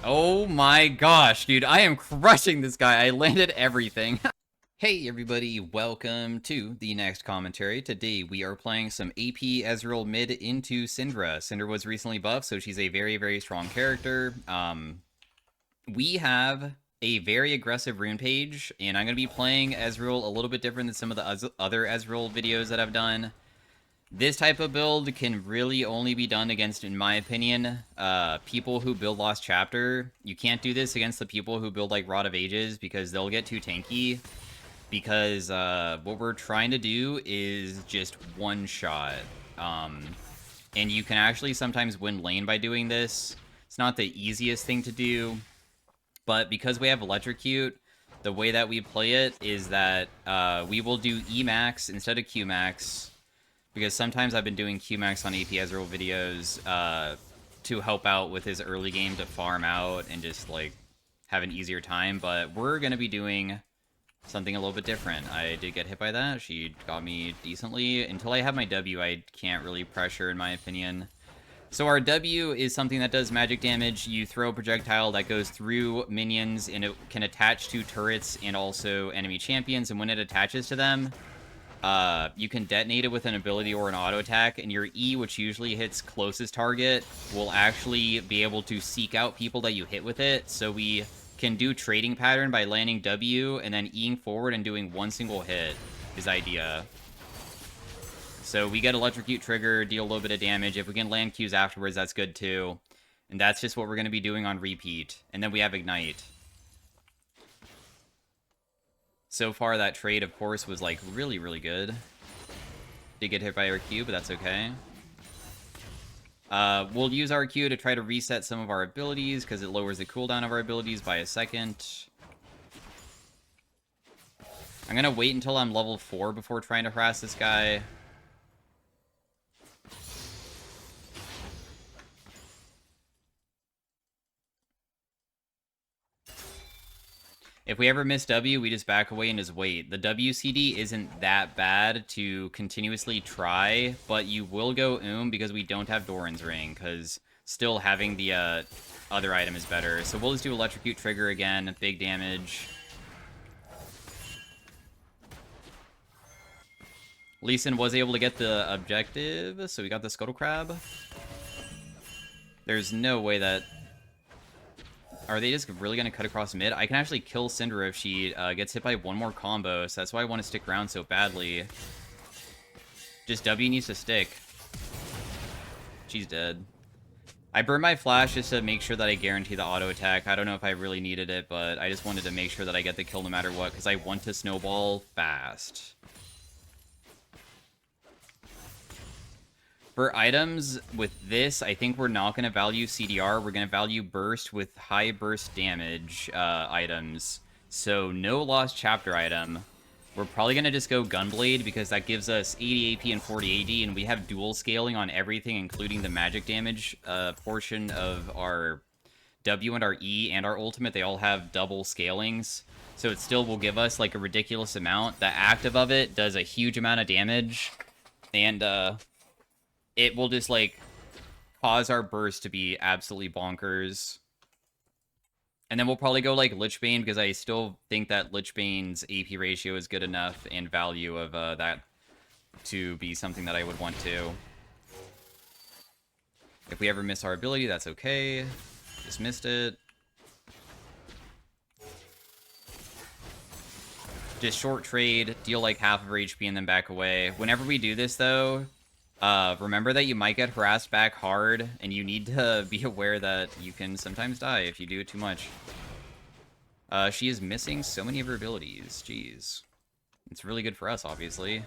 Oh my gosh, dude, I am crushing this guy. I landed everything. Hey everybody, welcome to the next commentary. Today we are playing some AP Ezreal Mid into Syndra. Syndra was recently buffed, so she's a very, very strong character. We have a very aggressive rune page, and I'm going to be playing Ezreal a little bit different than some of the other Ezreal videos that I've done. This type of build can really only be done against, in my opinion, people who build Lost Chapter. You can't do this against the people who build like Rod of Ages because they'll get too tanky. Because what we're trying to do is just one shot. And you can actually sometimes win lane by doing this. It's not the easiest thing to do, but because we have Electrocute, the way that we play it is that we will do Emax instead of Qmax, because sometimes I've been doing Qmax on AP Ezreal videos to help out with his early game to farm out and just like have an easier time, but we're going to be doing something a little bit different. I did get hit by that. She got me decently. Until I have my W, I can't really pressure, in my opinion. So our W is something that does magic damage. You throw a projectile that goes through minions, and it can attach to turrets and also enemy champions. And when it attaches to them, you can detonate it with an ability or an auto attack. And your E, which usually hits closest target, will actually be able to seek out people that you hit with it. So we can do trading pattern by landing W and then Eing forward and doing one single hit is idea. So we get Electrocute trigger, deal a little bit of damage. If we can land Qs afterwards, that's good too. And that's just what we're going to be doing on repeat. And then we have Ignite. So far, that trade, of course, was like really, really good. Did get hit by our Q, but that's okay. We'll use our Q to try to reset some of our abilities because it lowers the cooldown of our abilities by a second. I'm going to wait until I'm level 4 before trying to harass this guy. If we ever miss W, we just back away and just wait. The WCD isn't that bad to continuously try, but you will go because we don't have Doran's Ring, because still having the other item is better. So we'll just do Electrocute Trigger again, big damage. Lee Sin was able to get the objective, so we got the Scuttle Crab. There's no way that... Are they just really going to cut across mid? I can actually kill Syndra if she gets hit by one more combo, so that's why I want to stick around so badly. Just W needs to stick. She's dead. I burned my flash just to make sure that I guarantee the auto attack. I don't know if I really needed it, but I just wanted to make sure that I get the kill no matter what, because I want to snowball fast. For items with this, I think we're not going to value CDR. We're going to value burst with high burst damage items. So no Lost Chapter item. We're probably going to just go Gunblade because that gives us 80 AP and 40 AD, and we have dual scaling on everything, including the magic damage portion of our W and our E and our ultimate. They all have double scalings. So it still will give us like a ridiculous amount. The active of it does a huge amount of damage. And, it will just, like, cause our burst to be absolutely bonkers. And then we'll probably go, like, Lich Bane, because I still think that Lich Bane's AP ratio is good enough and value of that to be something that I would want to. If we ever miss our ability, that's okay. Just missed it. Just short trade, deal, like, half of our HP and then back away. Whenever we do this, though... remember that you might get harassed back hard, and you need to be aware that you can sometimes die if you do it too much. She is missing so many of her abilities. Jeez. It's really good for us, obviously.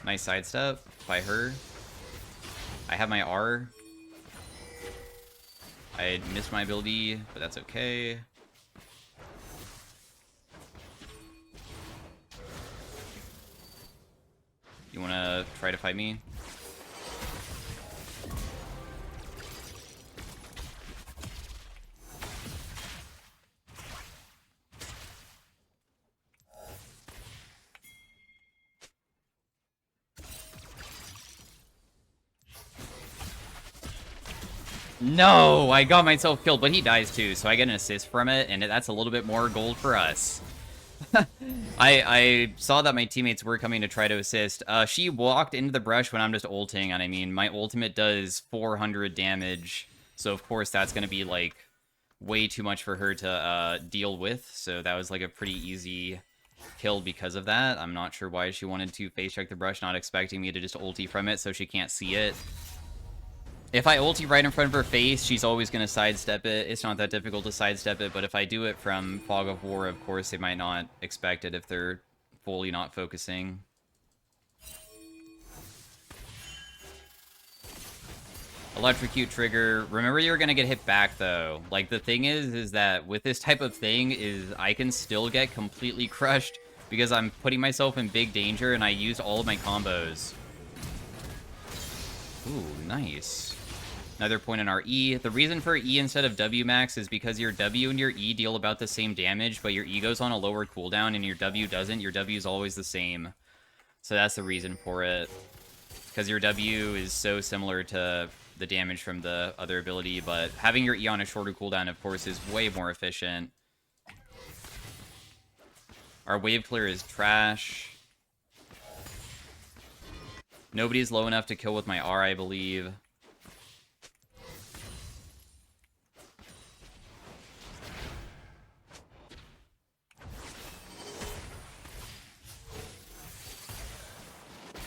Nice sidestep by her. I have my R. I missed my ability, but that's okay. You want to try to fight me? No, I got myself killed, but he dies too, so I get an assist from it, and that's a little bit more gold for us. I saw that my teammates were coming to try to assist. She walked into the brush when I'm just ulting, and I mean, my ultimate does 400 damage, so of course that's going to be, like, way too much for her to deal with, so that was, like, a pretty easy kill because of that. I'm not sure why she wanted to face check the brush, not expecting me to just ulti from it so she can't see it. If I ulti right in front of her face, she's always going to sidestep it. It's not that difficult to sidestep it, but if I do it from Fog of War, of course, they might not expect it if they're fully not focusing. Electrocute trigger. Remember, you're going to get hit back, though. Like, the thing is that with this type of thing is I can still get completely crushed because I'm putting myself in big danger and I used all of my combos. Ooh, nice. Another point in our E. The reason for E instead of W max is because your W and your E deal about the same damage, but your E goes on a lower cooldown and your W doesn't. Your W is always the same. So that's the reason for it. Because your W is so similar to the damage from the other ability, but having your E on a shorter cooldown, of course, is way more efficient. Our wave clear is trash. Nobody's low enough to kill with my R, I believe.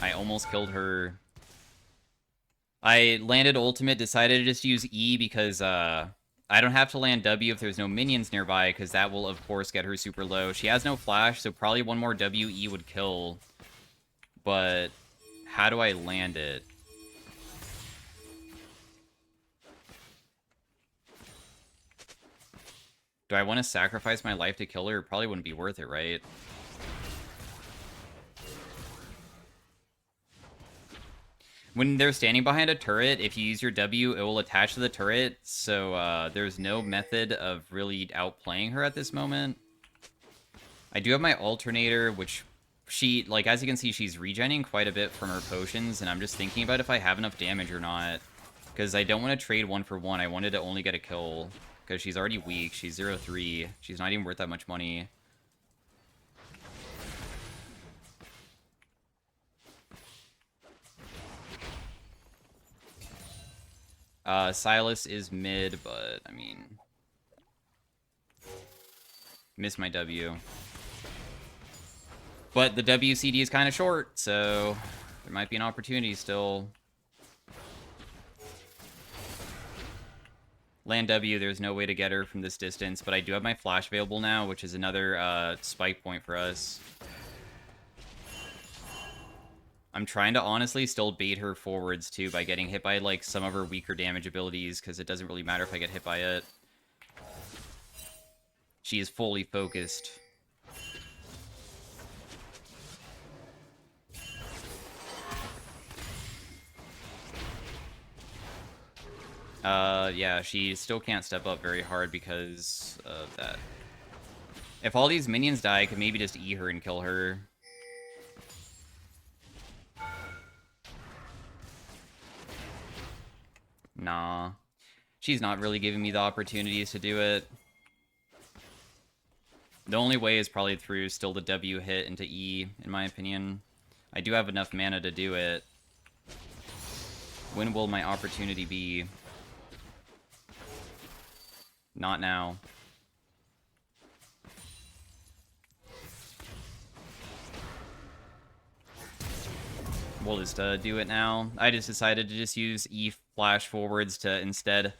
I almost killed her. I landed ultimate, decided to just use E because I don't have to land W if there's no minions nearby, because that will, of course, get her super low. She has no flash, so probably one more W, E would kill. But how do I land it? Do I want to sacrifice my life to kill her? It probably wouldn't be worth it, right? When they're standing behind a turret, if you use your W, it will attach to the turret, so there's no method of really outplaying her at this moment. I do have my alternator, which she, like, as you can see, she's regenning quite a bit from her potions, and I'm just thinking about if I have enough damage or not. Because I don't want to trade 1 for 1. I wanted to only get a kill. Because she's already weak. She's 0-3. She's not even worth that much money. Silas is mid, but, I mean... Missed my W. But the WCD is kind of short, so... There might be an opportunity still. Land W, there's no way to get her from this distance, but I do have my flash available now, which is another spike point for us. I'm trying to honestly still bait her forwards, too, by getting hit by, like, some of her weaker damage abilities, because it doesn't really matter if I get hit by it. She is fully focused. Yeah, she still can't step up very hard because of that. If all these minions die, I could maybe just E her and kill her. Nah. She's not really giving me the opportunities to do it. The only way is probably through still the W hit into E, in my opinion. I do have enough mana to do it. When will my opportunity be? Not now. We'll just do it now. I just decided to just use E flash forwards to instead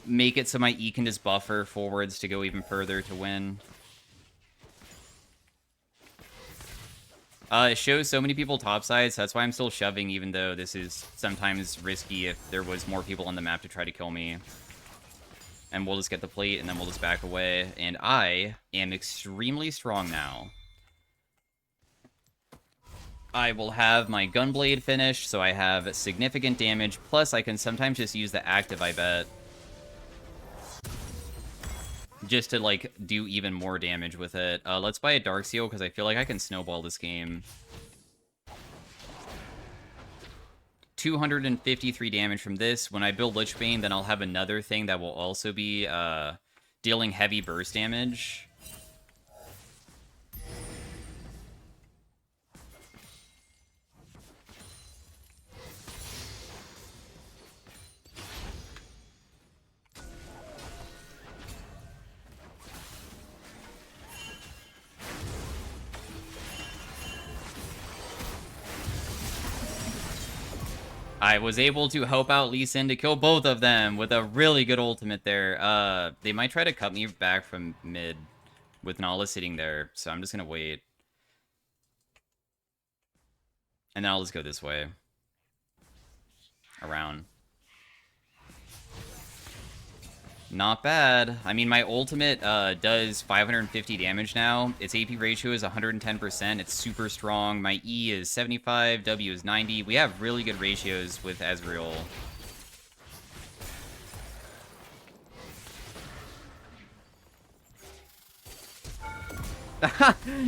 make it so my E can just buffer forwards to go even further to win. It shows so many people topside, so that's why I'm still shoving, even though this is sometimes risky if there was more people on the map to try to kill me. And we'll just get the plate, and then we'll just back away. And I am extremely strong now. I will have my Gunblade finished, so I have significant damage. Plus, I can sometimes just use the active, I bet. Just to, like, do even more damage with it. Let's buy a Dark Seal, because I feel like I can snowball this game. 253 damage from this. When I build Lichbane, then I'll have another thing that will also be dealing heavy burst damage. I was able to help out Lee Sin to kill both of them with a really good ultimate there. They might try to cut me back from mid with Nala sitting there, so I'm just gonna wait. And then I'll just go this way. Around. Not bad. I mean, my ultimate does 550 damage now. Its AP ratio is 110%. It's super strong. My E is 75, W is 90. We have really good ratios with Ezreal.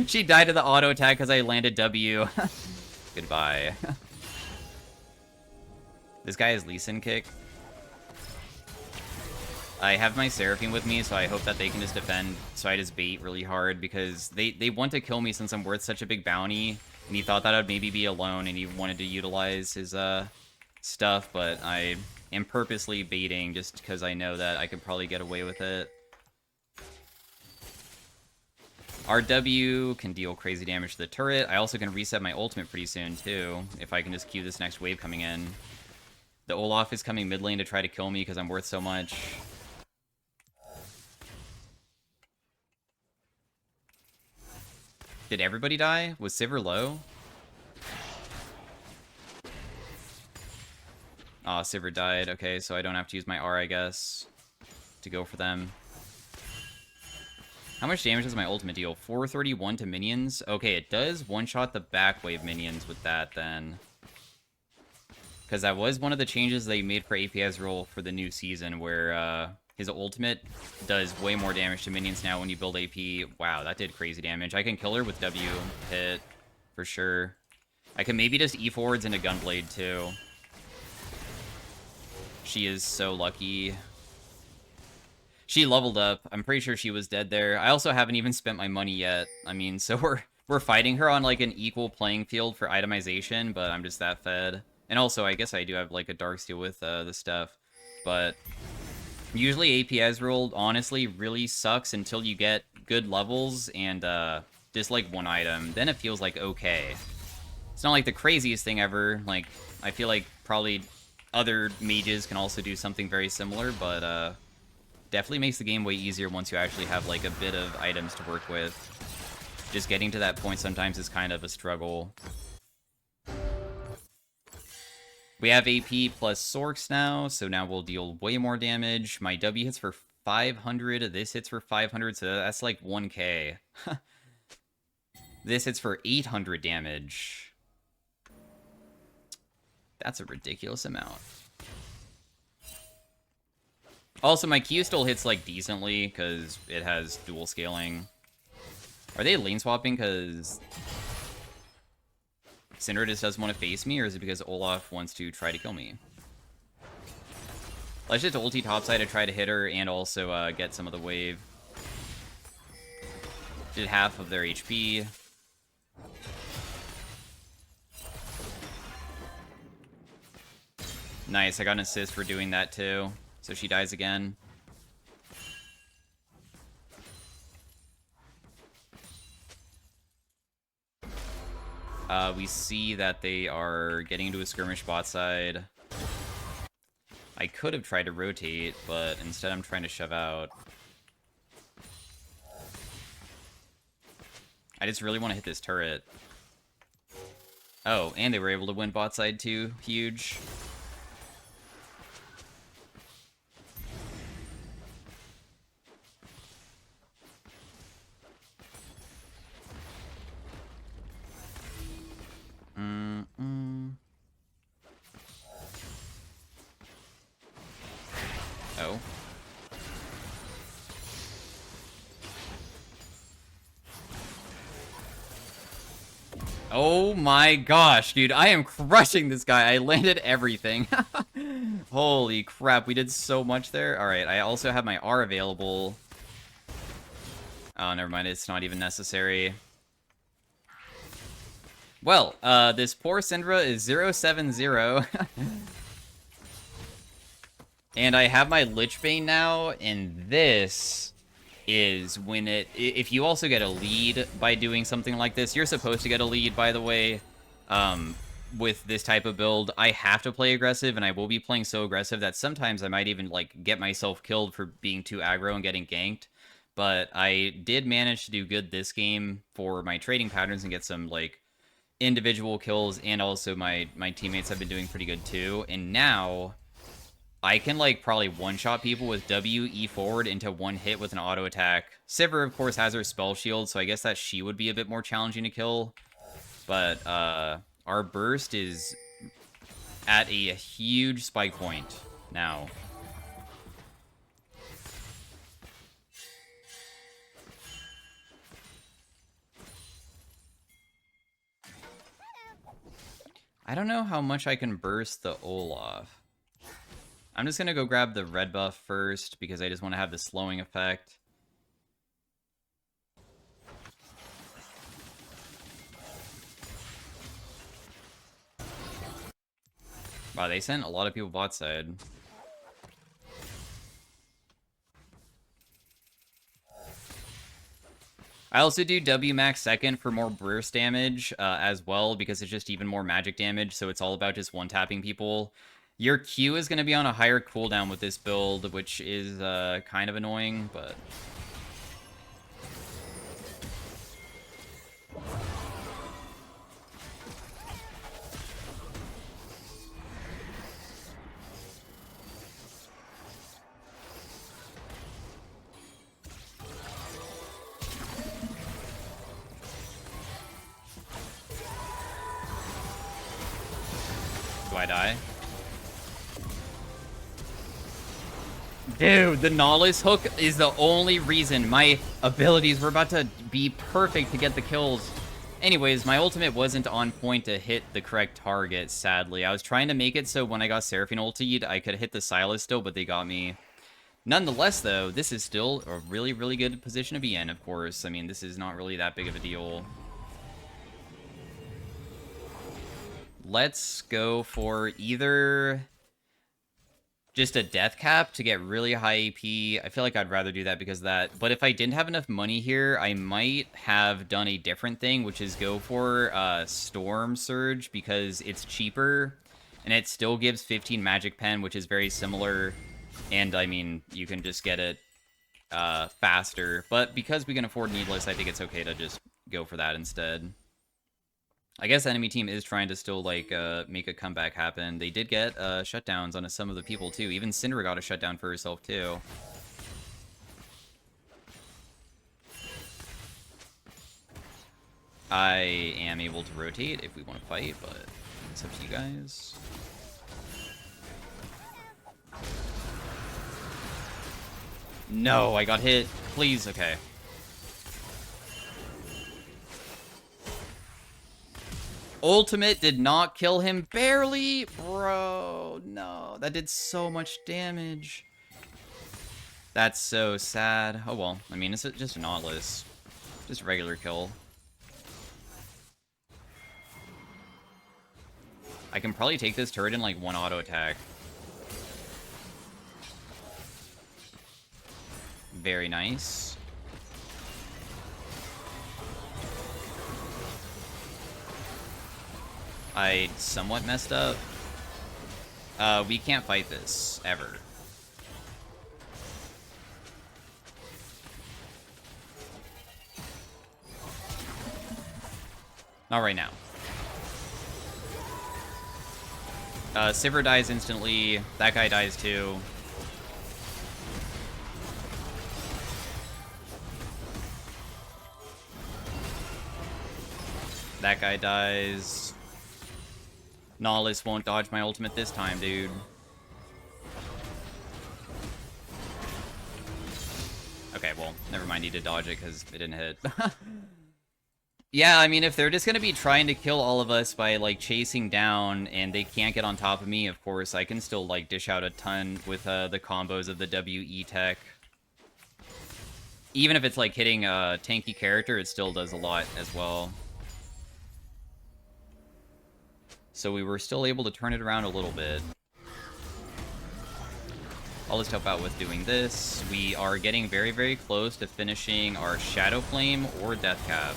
She died to the auto attack because I landed W. Goodbye. This guy has Lee Sin kick. I have my Seraphine with me, so I hope that they can just defend, so I just bait really hard, because they want to kill me since I'm worth such a big bounty, and he thought that I'd maybe be alone, and he wanted to utilize his stuff, but I am purposely baiting just because I know that I could probably get away with it. RW can deal crazy damage to the turret. I also can reset my ultimate pretty soon, too, if I can just queue this next wave coming in. The Olaf is coming mid lane to try to kill me because I'm worth so much. Did everybody die? Was Sivir low? Aw, Sivir died. Okay, so I don't have to use my R, I guess, to go for them. How much damage does my ultimate deal? 431 to minions? Okay, it does one-shot the back wave minions with that, then. Because that was one of the changes they made for AP Ezreal for the new season, where his ultimate does way more damage to minions now when you build AP. Wow, that did crazy damage. I can kill her with W hit, for sure. I can maybe just E-forwards into Gunblade, too. She is so lucky. She leveled up. I'm pretty sure she was dead there. I also haven't even spent my money yet. I mean, so we're fighting her on, like, an equal playing field for itemization, but I'm just that fed. And also, I guess I do have, like, a Darksteel with the stuff. But usually AP Ezreal, honestly, really sucks until you get good levels and just, like, one item. Then it feels, like, okay. It's not, like, the craziest thing ever. Like, I feel like probably other mages can also do something very similar, but definitely makes the game way easier once you actually have, like, a bit of items to work with. Just getting to that point sometimes is kind of a struggle. We have AP plus Sorks now, so now we'll deal way more damage. My W hits for 500, this hits for 500, so that's like 1k. This hits for 800 damage. That's a ridiculous amount. Also, my Q still hits, like, decently, because it has dual scaling. Are they lane swapping because Syndra just doesn't want to face me, or is it because Olaf wants to try to kill me? Let's just ulti topside to try to hit her and also get some of the wave. Did half of their HP. Nice, I got an assist for doing that too. So she dies again. We see that they are getting into a skirmish bot side. I could have tried to rotate, but instead I'm trying to shove out. I just really want to hit this turret. Oh, and they were able to win bot side too. Huge. Oh. Oh my gosh, dude. I am crushing this guy. I landed everything. Holy crap, we did so much there. Alright, I also have my R available. Oh, never mind. It's not even necessary. Well, this poor Syndra is 070. And I have my Lich Bane now, and this is when if you also get a lead by doing something like this, you're supposed to get a lead, by the way, with this type of build. I have to play aggressive, and I will be playing so aggressive that sometimes I might even, like, get myself killed for being too aggro and getting ganked. But I did manage to do good this game for my trading patterns and get some, like, individual kills, and also my teammates have been doing pretty good too. And now I can, like, probably one-shot people with W, E forward into one hit with an auto attack. Sivir, of course, has her spell shield, so I guess that she would be a bit more challenging to kill. But our burst is at a huge spike point now. I don't know how much I can burst the Olaf. I'm just going to go grab the red buff first, because I just want to have the slowing effect. Wow, they sent a lot of people bot side. I also do W max second for more burst damage as well, because it's just even more magic damage, so it's all about just one-tapping people. Your Q is going to be on a higher cooldown with this build, which is kind of annoying, but... Do I die? Dude, the Nautilus hook is the only reason my abilities were about to be perfect to get the kills. Anyways, my ultimate wasn't on point to hit the correct target, sadly. I was trying to make it so when I got Seraphine ultied, I could hit the Sylas still, but they got me. Nonetheless, though, this is still a really, really good position to be in, of course. I mean, this is not really that big of a deal. Let's go for either just a death cap to get really high AP. I feel like I'd rather do that because of that. But if I didn't have enough money here, I might have done a different thing, which is go for Storm Surge, because it's cheaper and it still gives 15 Magic Pen, which is very similar. And, I mean, you can just get it faster. But because we can afford Needless, I think it's okay to just go for that instead. I guess the enemy team is trying to still, like, make a comeback happen. They did get shutdowns on some of the people, too. Even Syndra got a shutdown for herself, too. I am able to rotate if we want to fight, but it's up to you guys. No, I got hit. Please, okay. Ultimate did not kill him. Barely? Bro, no. That did so much damage. That's so sad. Oh, well. I mean, it's just a Nautilus. Just a regular kill. I can probably take this turret in, like, one auto attack. Very nice. I somewhat messed up. We can't fight this, ever. Not right now. Sivir dies instantly. That guy dies too. That guy dies. Nautilus won't dodge my ultimate this time, dude. Okay, well, never mind. He did dodge it because it didn't hit. Yeah, I mean, if they're just gonna be trying to kill all of us by, like, chasing down and they can't get on top of me, of course, I can still, like, dish out a ton with the combos of the WE tech. Even if it's, like, hitting a tanky character, it still does a lot as well. So we were still able to turn it around a little bit. I'll just help out with doing this. We are getting very, very close to finishing our Shadow Flame or Death Cap.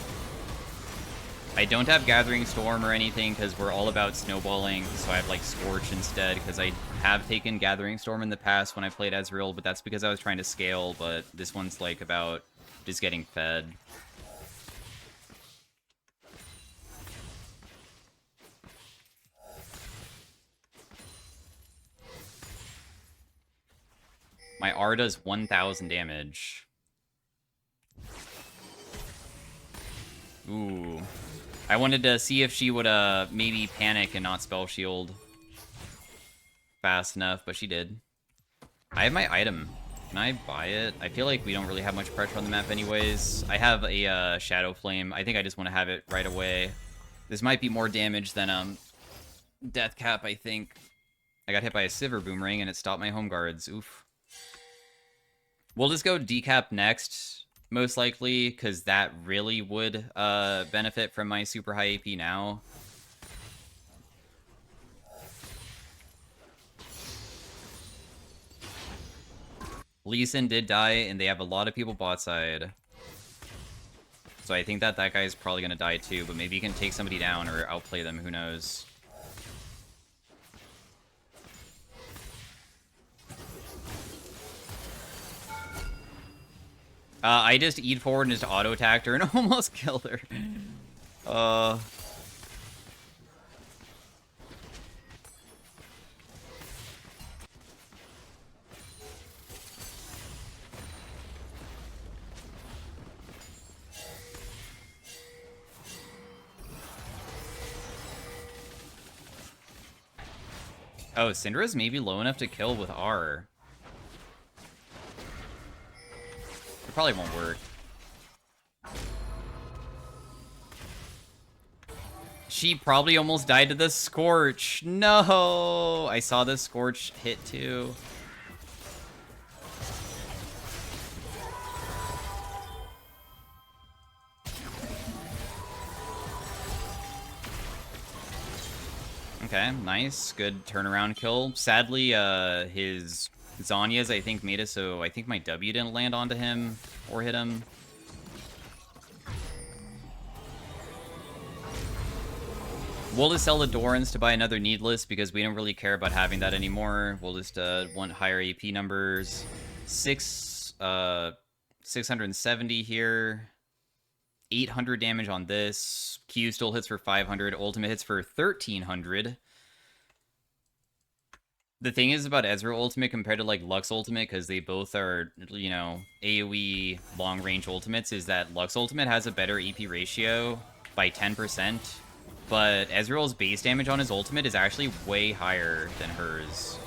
I don't have Gathering Storm or anything because we're all about snowballing, so I have, like, Scorch instead, because I have taken Gathering Storm in the past when I played Ezreal, but that's because I was trying to scale, but this one's, like, about just getting fed. My R does 1,000 damage. Ooh. I wanted to see if she would maybe panic and not spell shield fast enough, but she did. I have my item. Can I buy it? I feel like we don't really have much pressure on the map anyways. I have a Shadow Flame. I think I just want to have it right away. This might be more damage than Death Cap, I think. I got hit by a Sivir Boomerang and it stopped my home guards. Oof. We'll just go decap next, most likely, because that really would benefit from my super high AP now. Lee Sin did die, and they have a lot of people bot side. So I think that guy is probably going to die too, but maybe he can take somebody down or outplay them, who knows. I just E'd forward and just auto-attacked her and almost killed her. Oh, Syndra's maybe low enough to kill with R. It probably won't work. She probably almost died to the Scorch. No! I saw the Scorch hit too. Okay, nice. Good turnaround kill. Sadly, his Zhonya's, I think, made it so I think my W didn't land onto him or hit him. We'll just sell the Dorans to buy another Needless because we don't really care about having that anymore. We'll just want higher AP numbers. 670 here. 800 damage on this. Q still hits for 500. Ultimate hits for 1300. The thing is about Ezreal Ultimate compared to, like, Lux Ultimate, because they both are, you know, AoE long-range ultimates, is that Lux Ultimate has a better EP ratio by 10%, but Ezreal's base damage on his ultimate is actually way higher than hers.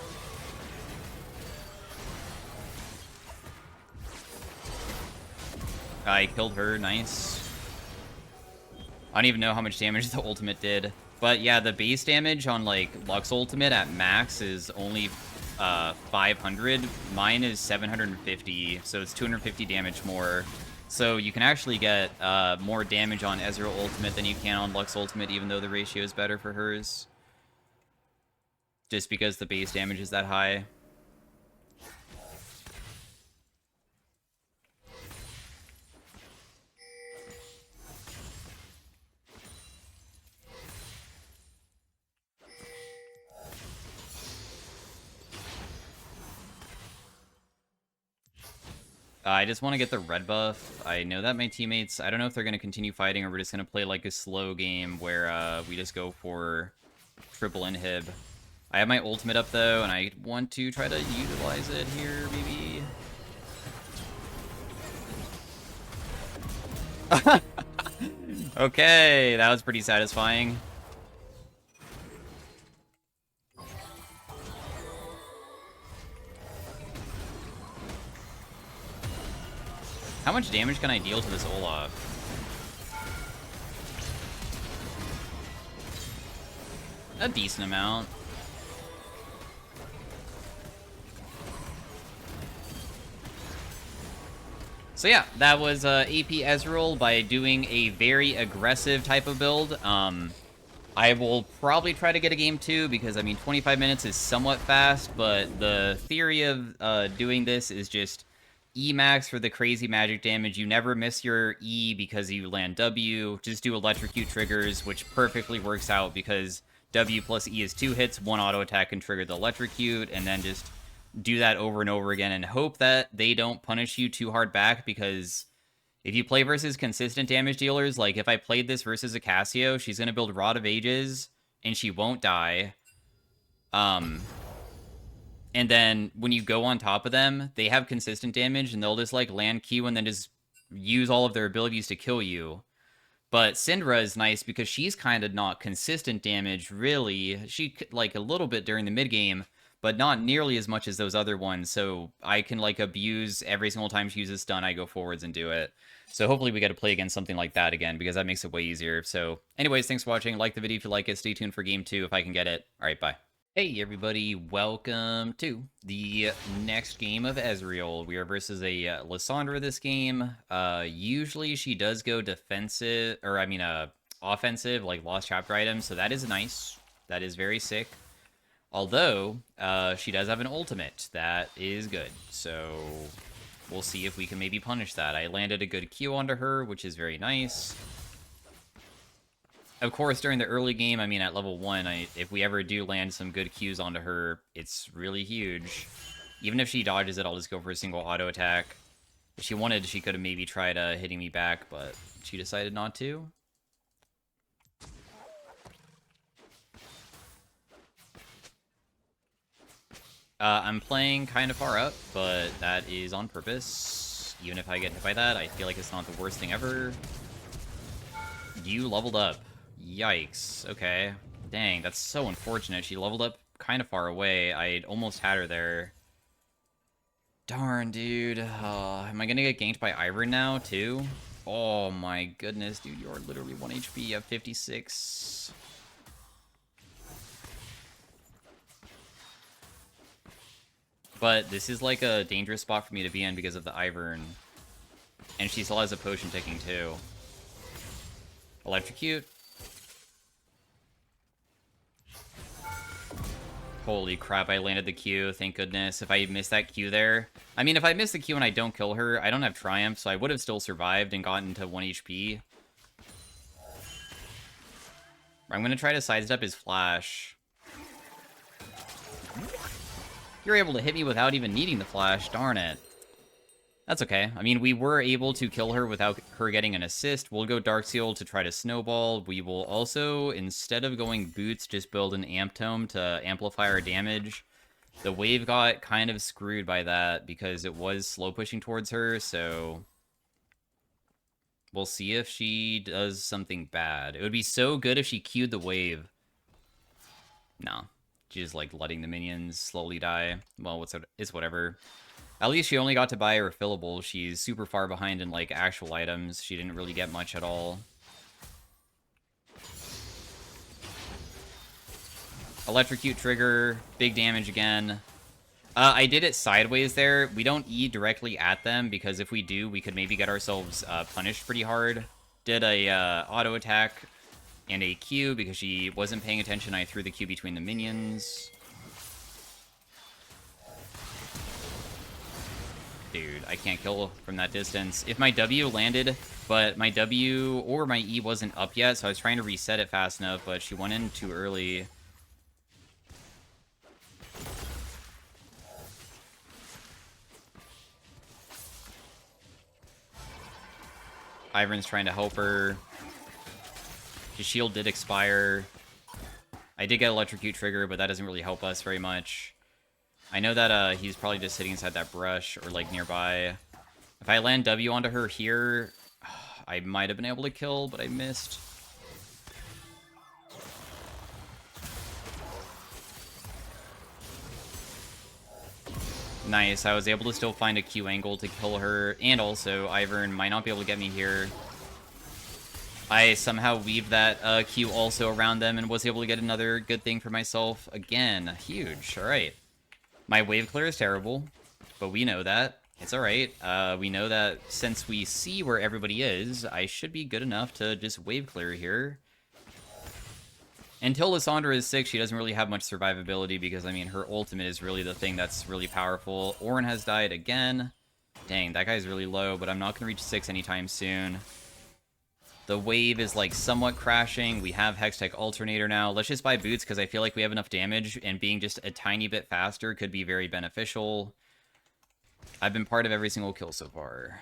I killed her, nice. I don't even know how much damage the ultimate did. But yeah, the base damage on, like, Lux Ultimate at max is only 500. Mine is 750, so it's 250 damage more. So you can actually get more damage on Ezreal Ultimate than you can on Lux Ultimate, even though the ratio is better for hers. Just because the base damage is that high. I just want to get the red buff. I know that my teammates, I don't know if they're going to continue fighting or we're just going to play like a slow game where we just go for triple inhib. I have my ultimate up though, and I want to try to utilize it here, maybe. Okay, that was pretty satisfying. How much damage can I deal to this Olaf? A decent amount. So yeah, that was AP Ezreal by doing a very aggressive type of build. I will probably try to get a game 2 because, I mean, 25 minutes is somewhat fast, but the theory of doing this is just E max for the crazy magic damage. You never miss your E because you land W. Just do electrocute triggers, which perfectly works out because W plus E is 2 hits, 1 auto attack can trigger the electrocute, and then just do that over and over again and hope that they don't punish you too hard back, because if you play versus consistent damage dealers, like if I played this versus a Cassio, she's going to build Rod of Ages, and she won't die. And then when you go on top of them, they have consistent damage, and they'll just, like, land Q and then just use all of their abilities to kill you. But Syndra is nice because she's kind of not consistent damage, really. She, like, a little bit during the mid-game, but not nearly as much as those other ones, so I can, like, abuse every single time she uses stun, I go forwards and do it. So hopefully we get to play against something like that again, because that makes it way easier. So anyways, thanks for watching. Like the video if you like it. Stay tuned for game 2 if I can get it. Alright, bye. Hey everybody, welcome to the next game of Ezreal. We are versus a Lissandra this game. Usually she does go defensive, or I mean offensive, like lost chapter items, so that is nice. That is very sick. Although, she does have an ultimate. That is good. So, we'll see if we can maybe punish that. I landed a good Q onto her, which is very nice. Of course, during the early game, I mean, at level 1, if we ever do land some good Qs onto her, it's really huge. Even if she dodges it, I'll just go for a single auto attack. If she wanted, she could have maybe tried hitting me back, but she decided not to. I'm playing kind of far up, but that is on purpose. Even if I get hit by that, I feel like it's not the worst thing ever. You leveled up. Yikes. Okay. Dang, that's so unfortunate. She leveled up kind of far away. I almost had her there. Darn, dude. Am I gonna get ganked by Ivern now, too? Oh my goodness, dude. You're literally 1 HP at 56. But this is like a dangerous spot for me to be in because of the Ivern. And she still has a potion ticking too. Electrocute. Holy crap, I landed the Q, thank goodness. If I missed that Q there... I mean, if I miss the Q and I don't kill her, I don't have Triumph, so I would have still survived and gotten to 1 HP. I'm gonna try to sidestep his flash. You're able to hit me without even needing the flash, darn it. That's okay. I mean, we were able to kill her without her getting an assist. We'll go Darkseal to try to snowball. We will also, instead of going boots, just build an amp tome to amplify our damage. The wave got kind of screwed by that because it was slow pushing towards her, so... We'll see if she does something bad. It would be so good if she queued the wave. No. She's like letting the minions slowly die. Well, it's whatever. At least she only got to buy a refillable. She's super far behind in like actual items. She didn't really get much at all. Electrocute trigger, big damage again. I did it sideways there. We don't E directly at them because if we do, we could maybe get ourselves punished pretty hard. Did a auto attack and a Q because she wasn't paying attention. I threw the Q between the minions. Dude, I can't kill from that distance. If my W landed, but my W or my E wasn't up yet, so I was trying to reset it fast enough, but she went in too early. Ivern's trying to help her. His shield did expire. I did get electrocute trigger, but that doesn't really help us very much. I know that he's probably just sitting inside that brush or like nearby. If I land W onto her here, I might have been able to kill, but I missed. Nice, I was able to still find a Q angle to kill her, and also Ivern might not be able to get me here. I somehow weaved that Q also around them and was able to get another good thing for myself. Again, huge. Alright. My wave clear is terrible, but we know that. It's alright. We know that since we see where everybody is, I should be good enough to just wave clear here. Until Lissandra is 6, she doesn't really have much survivability because, I mean, her ultimate is really the thing that's really powerful. Ornn has died again. Dang, that guy's really low, but I'm not going to reach 6 anytime soon. The wave is, like, somewhat crashing. We have Hextech Alternator now. Let's just buy boots because I feel like we have enough damage, and being just a tiny bit faster could be very beneficial. I've been part of every single kill so far.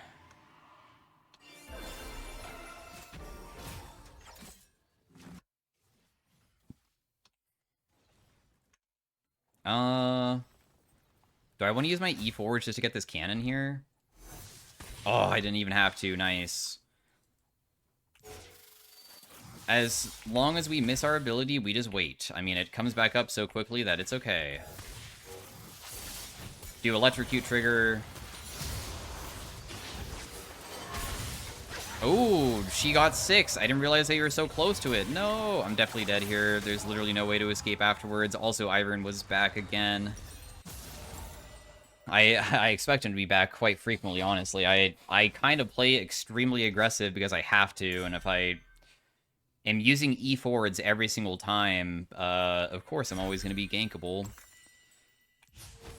Do I want to use my E forwards just to get this cannon here? Oh, I didn't even have to. Nice. As long as we miss our ability, we just wait. I mean, it comes back up so quickly that it's okay. Do electrocute trigger. Oh, she got 6. I didn't realize that you were so close to it. No, I'm definitely dead here. There's literally no way to escape afterwards. Also, Ivern was back again. I expect him to be back quite frequently, honestly. I kind of play extremely aggressive because I have to, and if I am using E forwards every single time, of course I'm always going to be gankable.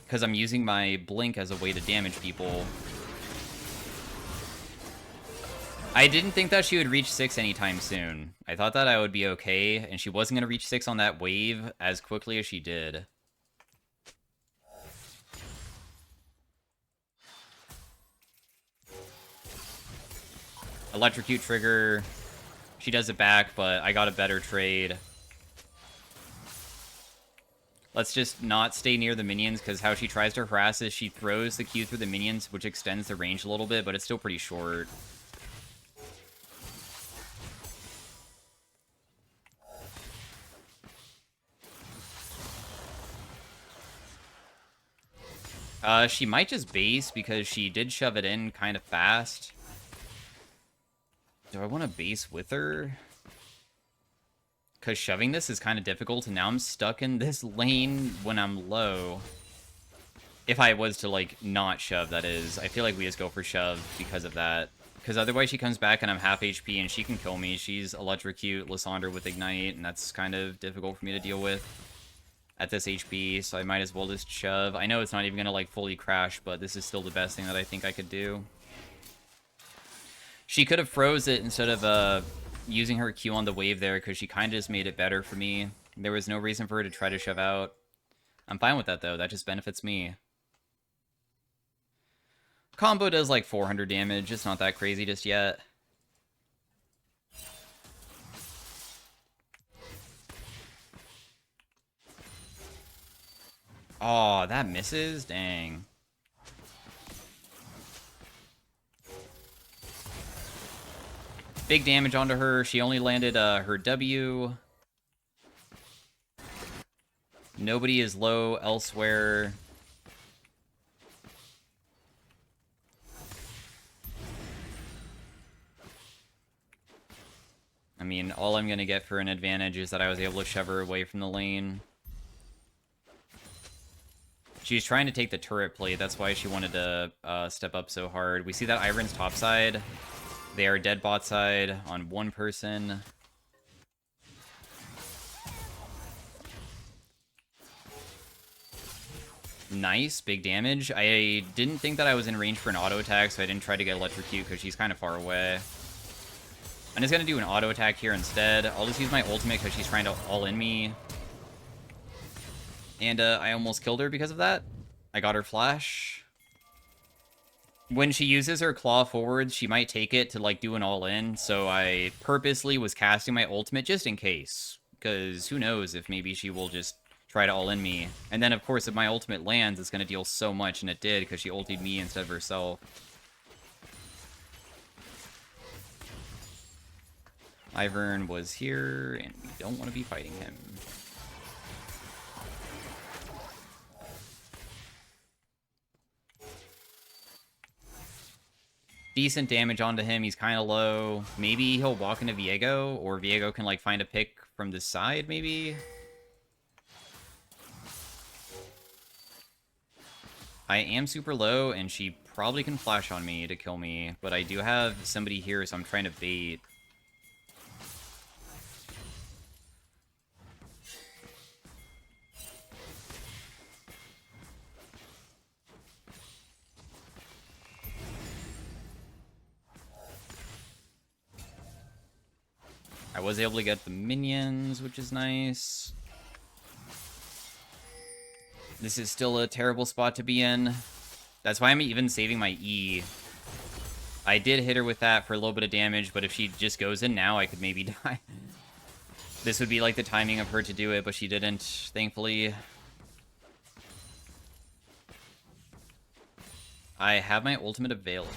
Because I'm using my blink as a way to damage people. I didn't think that she would reach 6 anytime soon. I thought that I would be okay, and she wasn't going to reach 6 on that wave as quickly as she did. Electrocute trigger. She does it back, but I got a better trade. Let's just not stay near the minions, because how she tries to harass is she throws the Q through the minions, which extends the range a little bit, but it's still pretty short. She might just base, because she did shove it in kind of fast. Do I want to base with her? Because shoving this is kind of difficult, and now I'm stuck in this lane when I'm low. If I was to, like, not shove, that is. I feel like we just go for shove because of that. Because otherwise she comes back and I'm half HP and she can kill me. She's electrocute, Lissandra with Ignite, and that's kind of difficult for me to deal with at this HP, so I might as well just shove. I know it's not even going to, like, fully crash, but this is still the best thing that I think I could do. She could have froze it instead of, using her Q on the wave there, because she kind of just made it better for me. There was no reason for her to try to shove out. I'm fine with that, though. That just benefits me. Combo does like 400 damage. It's not that crazy just yet. Oh, that misses? Dang. Big damage onto her. She only landed her W. Nobody is low elsewhere. I mean, all I'm going to get for an advantage is that I was able to shove her away from the lane. She's trying to take the turret plate. That's why she wanted to step up so hard. We see that Ivern's top side. They are dead bot side on one person. Nice, big damage. I didn't think that I was in range for an auto attack, so I didn't try to get electrocute because she's kind of far away. I'm just going to do an auto attack here instead. I'll just use my ultimate because she's trying to all-in me. And I almost killed her because of that. I got her flash. When she uses her claw forwards, she might take it to, like, do an all-in. So I purposely was casting my ultimate just in case. Because who knows if maybe she will just try to all-in me. And then, of course, if my ultimate lands, it's going to deal so much. And it did, because she ultied me instead of herself. Ivern was here, and we don't want to be fighting him. decent damage onto him. He's kind of low. Maybe he'll walk into Viego, or Viego can, like, find a pick from the side, maybe? I am super low, and she probably can flash on me to kill me, but I do have somebody here, so I'm trying to bait. I was able to get the minions, which is nice. This is still a terrible spot to be in. That's why I'm even saving my E. I did hit her with that for a little bit of damage, but if she just goes in now, I could maybe die. This would be like the timing of her to do it, but she didn't, thankfully. I have my ultimate available,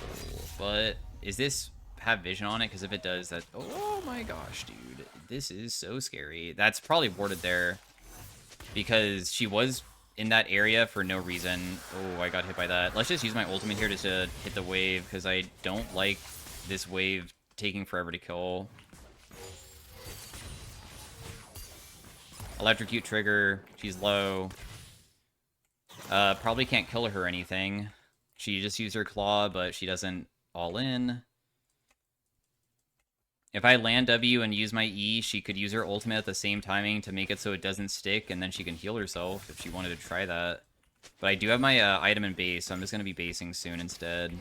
but is this have vision on it? Because if it does, that... Oh my gosh, dude. This is so scary. That's probably warded there, because she was in that area for no reason. Oh, I got hit by that. Let's just use my ultimate here just to hit the wave, because I don't like this wave taking forever to kill. Electrocute trigger. She's low. Probably can't kill her or anything. She just used her claw, but she doesn't all in. If I land W and use my E, she could use her ultimate at the same timing to make it so it doesn't stick, and then she can heal herself if she wanted to try that. But I do have my item in base, so I'm just going to be basing soon instead.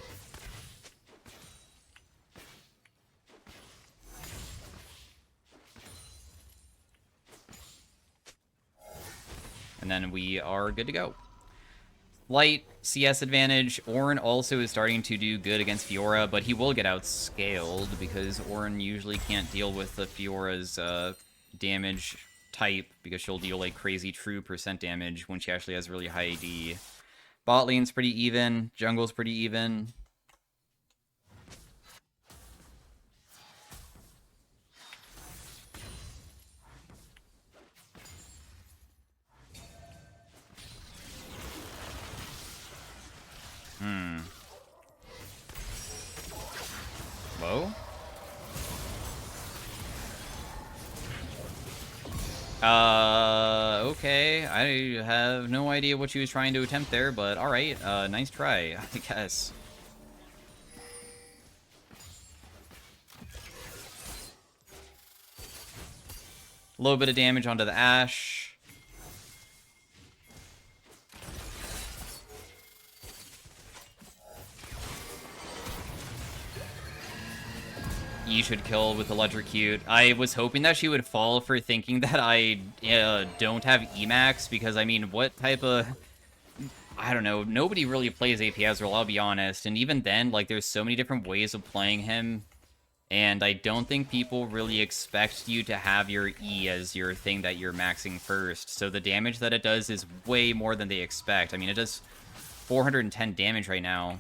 And then we are good to go. Light CS advantage. Ornn also is starting to do good against Fiora, but he will get outscaled because Ornn usually can't deal with the Fiora's damage type, because she'll deal like crazy true % damage when she actually has really high AD. Bot lane's pretty even. Jungle's pretty even. Whoa. Okay. I have no idea what she was trying to attempt there, but alright. Nice try, I guess. A little bit of damage onto the Ashe. E should kill with Electrocute. I was hoping that she would fall for thinking that I don't have Emax, because, I mean, what type of... I don't know. Nobody really plays AP Ezreal, I'll be honest. And even then, like, there's so many different ways of playing him. And I don't think people really expect you to have your E as your thing that you're maxing first. So the damage that it does is way more than they expect. I mean, it does 410 damage right now.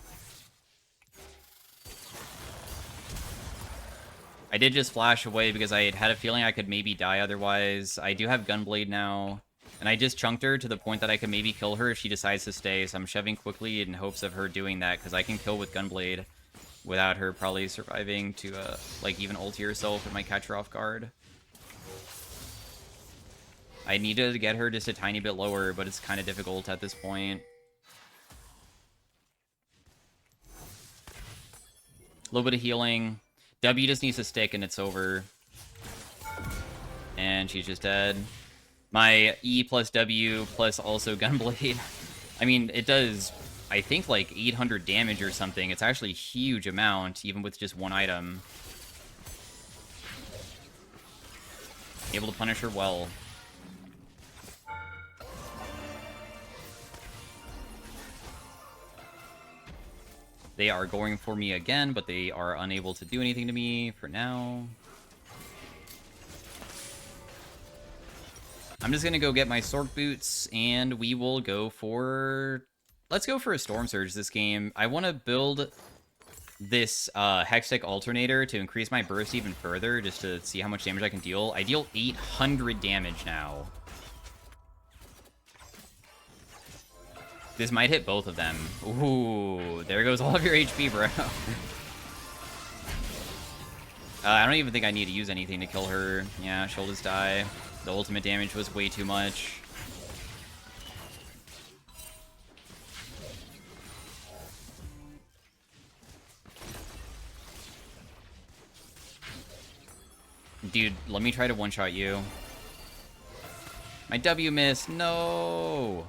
I did just flash away because I had a feeling I could maybe die otherwise. I do have Gunblade now, and I just chunked her to the point that I could maybe kill her if she decides to stay, so I'm shoving quickly in hopes of her doing that, because I can kill with Gunblade without her probably surviving to, like, even ulti herself and might catch her off guard. I needed to get her just a tiny bit lower, but it's kind of difficult at this point. A little bit of healing. W just needs to stick and it's over. And she's just dead. My E plus W plus also Gunblade. I mean, it does, I think, like 800 damage or something. It's actually a huge amount, even with just one item. Able to punish her well. They are going for me again, but they are unable to do anything to me for now. I'm just going to go get my Sork boots, and we will go for... Let's go for a Storm Surge this game. I want to build this Hextech Alternator to increase my burst even further, just to see how much damage I can deal. I deal 800 damage now. This might hit both of them. Ooh, there goes all of your HP, bro. I don't even think I need to use anything to kill her. Yeah, she'll just die. The ultimate damage was way too much. Dude, let me try to one-shot you. My W missed. No!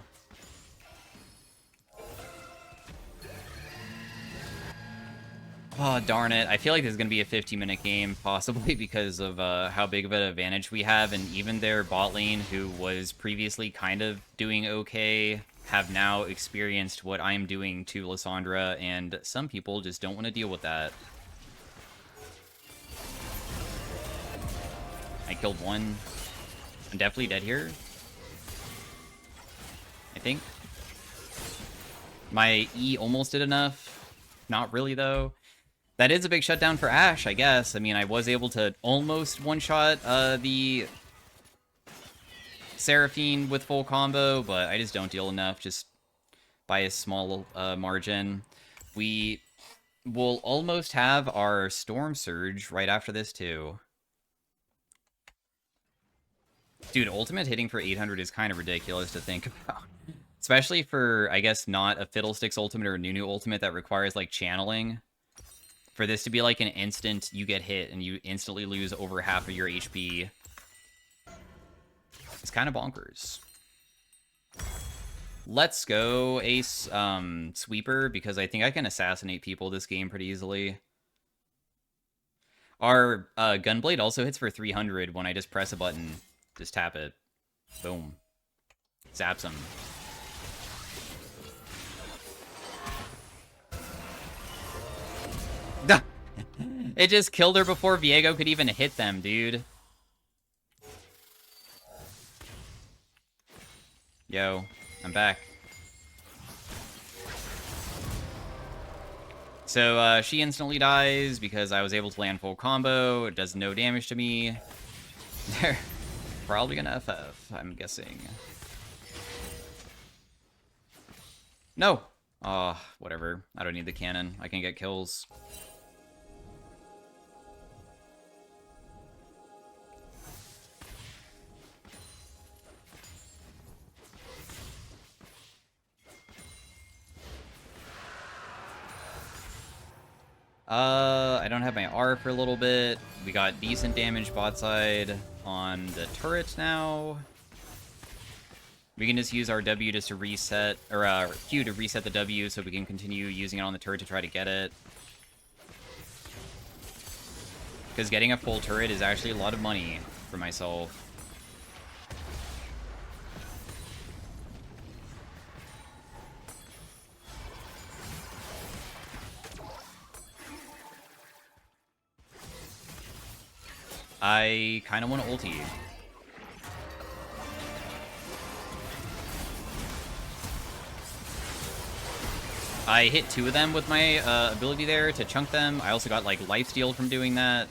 Oh, darn it. I feel like this is going to be a 15-minute game, possibly because of how big of an advantage we have, and even their bot lane, who was previously kind of doing okay, have now experienced what I'm doing to Lissandra, and some people just don't want to deal with that. I killed one. I'm definitely dead here. I think. My E almost did enough. Not really, though. That is a big shutdown for Ashe, I guess. I mean, I was able to almost one-shot the Seraphine with full combo, but I just don't deal enough, just by a small margin. We will almost have our Storm Surge right after this, too. Dude, ultimate hitting for 800 is kind of ridiculous to think about. Especially for, I guess, not a Fiddlesticks ultimate or a Nunu ultimate that requires, like, channeling. For this to be, like, an instant, you get hit and you instantly lose over half of your HP. It's kind of bonkers. Let's go Ace Sweeper, because I think I can assassinate people this game pretty easily. Our Gunblade also hits for 300 when I just press a button. Just tap it. Boom. Zaps him. It just killed her before Viego could even hit them, dude. Yo, I'm back. So, she instantly dies because I was able to land full combo. It does no damage to me. They're probably gonna FF, I'm guessing. No! Oh, whatever. I don't need the cannon. I can get kills. I don't have my R for a little bit. We got decent damage bot side on the turret now. We can just use our W just to reset, or Q to reset the W so we can continue using it on the turret to try to get it. Because getting a full turret is actually a lot of money for myself. I kind of want to ulti. I hit 2 of them with my ability there to chunk them. I also got, like, lifesteal from doing that.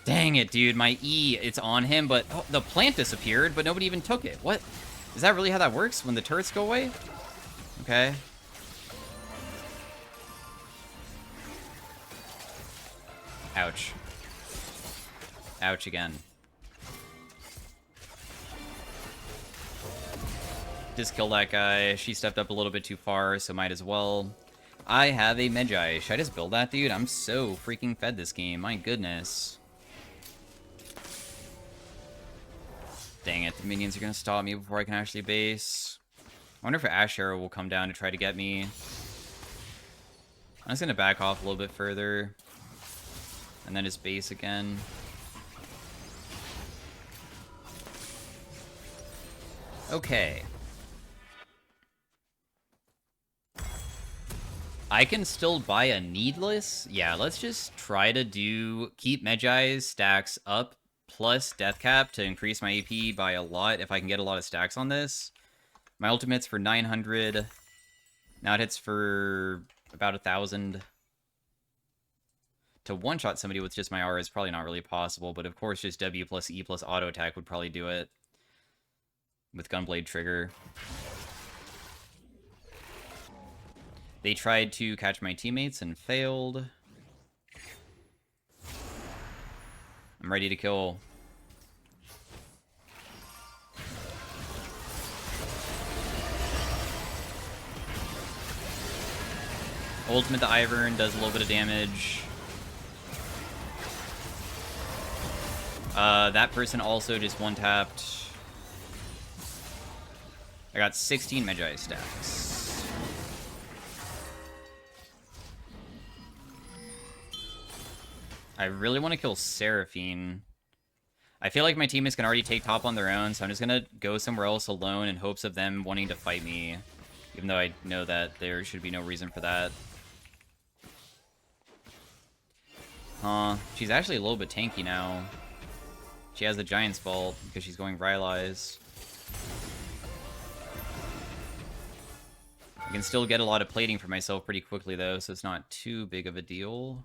Dang it, dude. My E, it's on him, but oh, the plant disappeared, but nobody even took it. What? Is that really how that works when the turrets go away? Okay. Ouch. Ouch again. Just kill that guy. She stepped up a little bit too far, so might as well. I have a Medjay. Should I just build that, dude? I'm so freaking fed this game. My goodness. Dang it. The minions are going to stop me before I can actually base. I wonder if Ashe Arrow will come down to try to get me. I'm just going to back off a little bit further. And then just base again. Okay. I can still buy a Needless? Yeah, let's just try to keep Medjay's stacks up plus Death Cap to increase my AP by a lot if I can get a lot of stacks on this. My ultimate's for 900. Now it hits for about 1,000. To one-shot somebody with just my R is probably not really possible, but of course just W plus E plus auto attack would probably do it. With Gunblade trigger. They tried to catch my teammates and failed. I'm ready to kill. Ultimate the Ivern does a little bit of damage. That person also just one-tapped. I got 16 Magi stacks. I really want to kill Seraphine. I feel like my teammates can already take top on their own, so I'm just gonna go somewhere else alone in hopes of them wanting to fight me. Even though I know that there should be no reason for that. She's actually a little bit tanky now. She has the Giant's Vault because she's going Rylai's. I can still get a lot of plating for myself pretty quickly though, so it's not too big of a deal.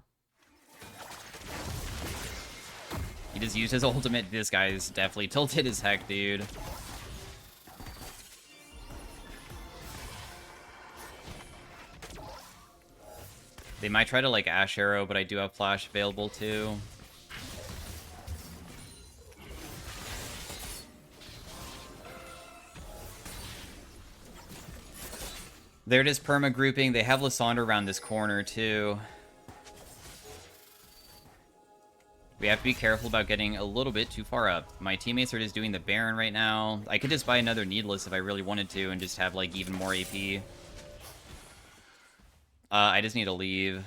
He just used his ultimate. This guy's definitely tilted as heck, dude. They might try to, like, Ash Arrow, but I do have Flash available, too. They're just perma-grouping. They have Lysandre around this corner, too. We have to be careful about getting a little bit too far up. My teammates are just doing the Baron right now. I could just buy another Needless if I really wanted to and just have, like, even more AP. I just need to leave.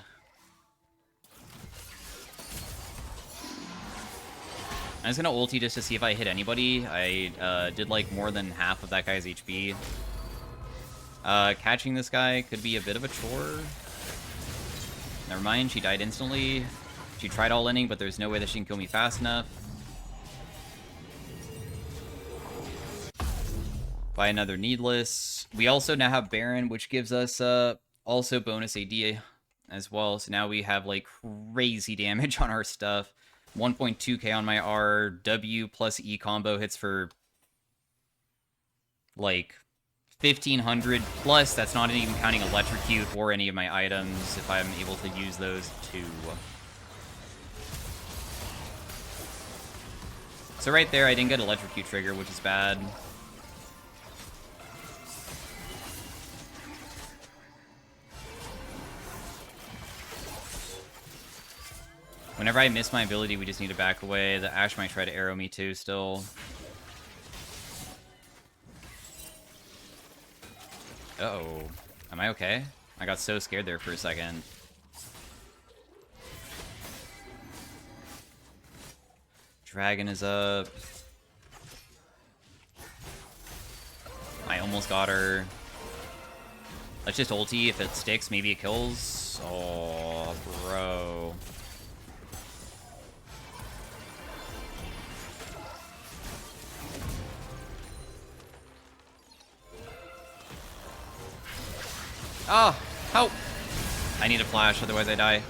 I'm just gonna ulti just to see if I hit anybody. I did like more than half of that guy's HP. Catching this guy could be a bit of a chore. Never mind, she died instantly. She tried all-inning, but there's no way that she can kill me fast enough. Buy another Needless. We also now have Baron, which gives us also bonus AD as well. So now we have like crazy damage on our stuff. 1.2k on my R. W plus E combo hits for like 1500 plus. That's not even counting Electrocute or any of my items if I'm able to use those too. So right there, I didn't get Electrocute trigger, which is bad. Whenever I miss my ability, we just need to back away. The Ashe might try to arrow me too still. Uh-oh. Am I okay? I got so scared there for a second. Dragon is up. I almost got her. Let's just ulti. If it sticks, maybe it kills. Oh, bro. Oh, help! I need a flash, otherwise I die.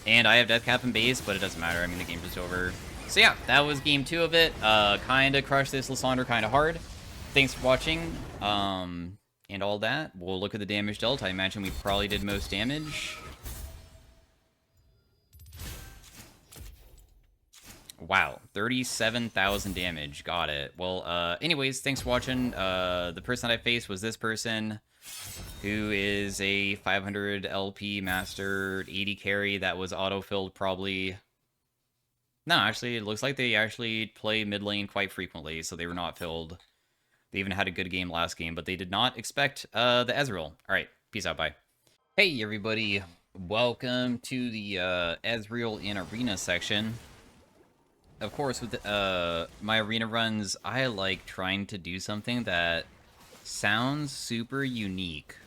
And I have Death Cap in base, but it doesn't matter. I mean, the game's just over. So yeah, that was game 2 of it. Kinda crushed this Lysandre kinda hard. Thanks for watching, and all that. We'll look at the damage dealt. I imagine we probably did most damage. Wow, 37,000 damage. Got it. Well, anyways, thanks for watching. The person that I faced was this person, who is a 500 LP master 80 carry that was auto-filled probably... No, actually, it looks like they actually play mid lane quite frequently, so they were not filled. They even had a good game last game, but they did not expect the Ezreal. Alright, peace out, bye. Hey, everybody. Welcome to the Ezreal in Arena section. Of course, with my arena runs, I like trying to do something that sounds super unique.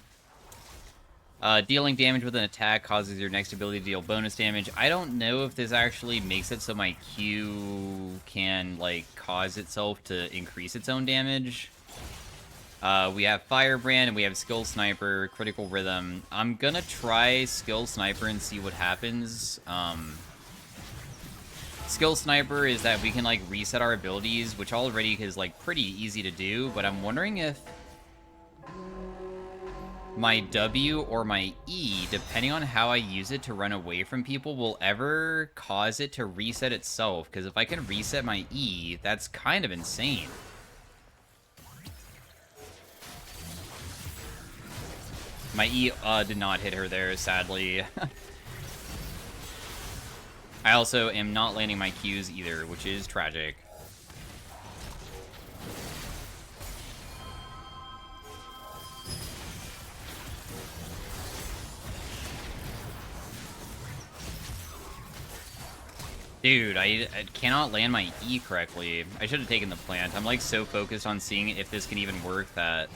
Dealing damage with an attack causes your next ability to deal bonus damage. I don't know if this actually makes it so my Q can, like, cause itself to increase its own damage. We have Firebrand, and we have Skill Sniper, Critical Rhythm. I'm gonna try Skill Sniper and see what happens. Skill Sniper is that we can, like, reset our abilities, which already is, like, pretty easy to do, but I'm wondering if my W or my E, depending on how I use it to run away from people, will ever cause it to reset itself. Because if I can reset my E, that's kind of insane. My E did not hit her there, sadly. I also am not landing my Qs either, which is tragic. Dude, I cannot land my E correctly. I should have taken the plant. I'm like so focused on seeing if this can even work that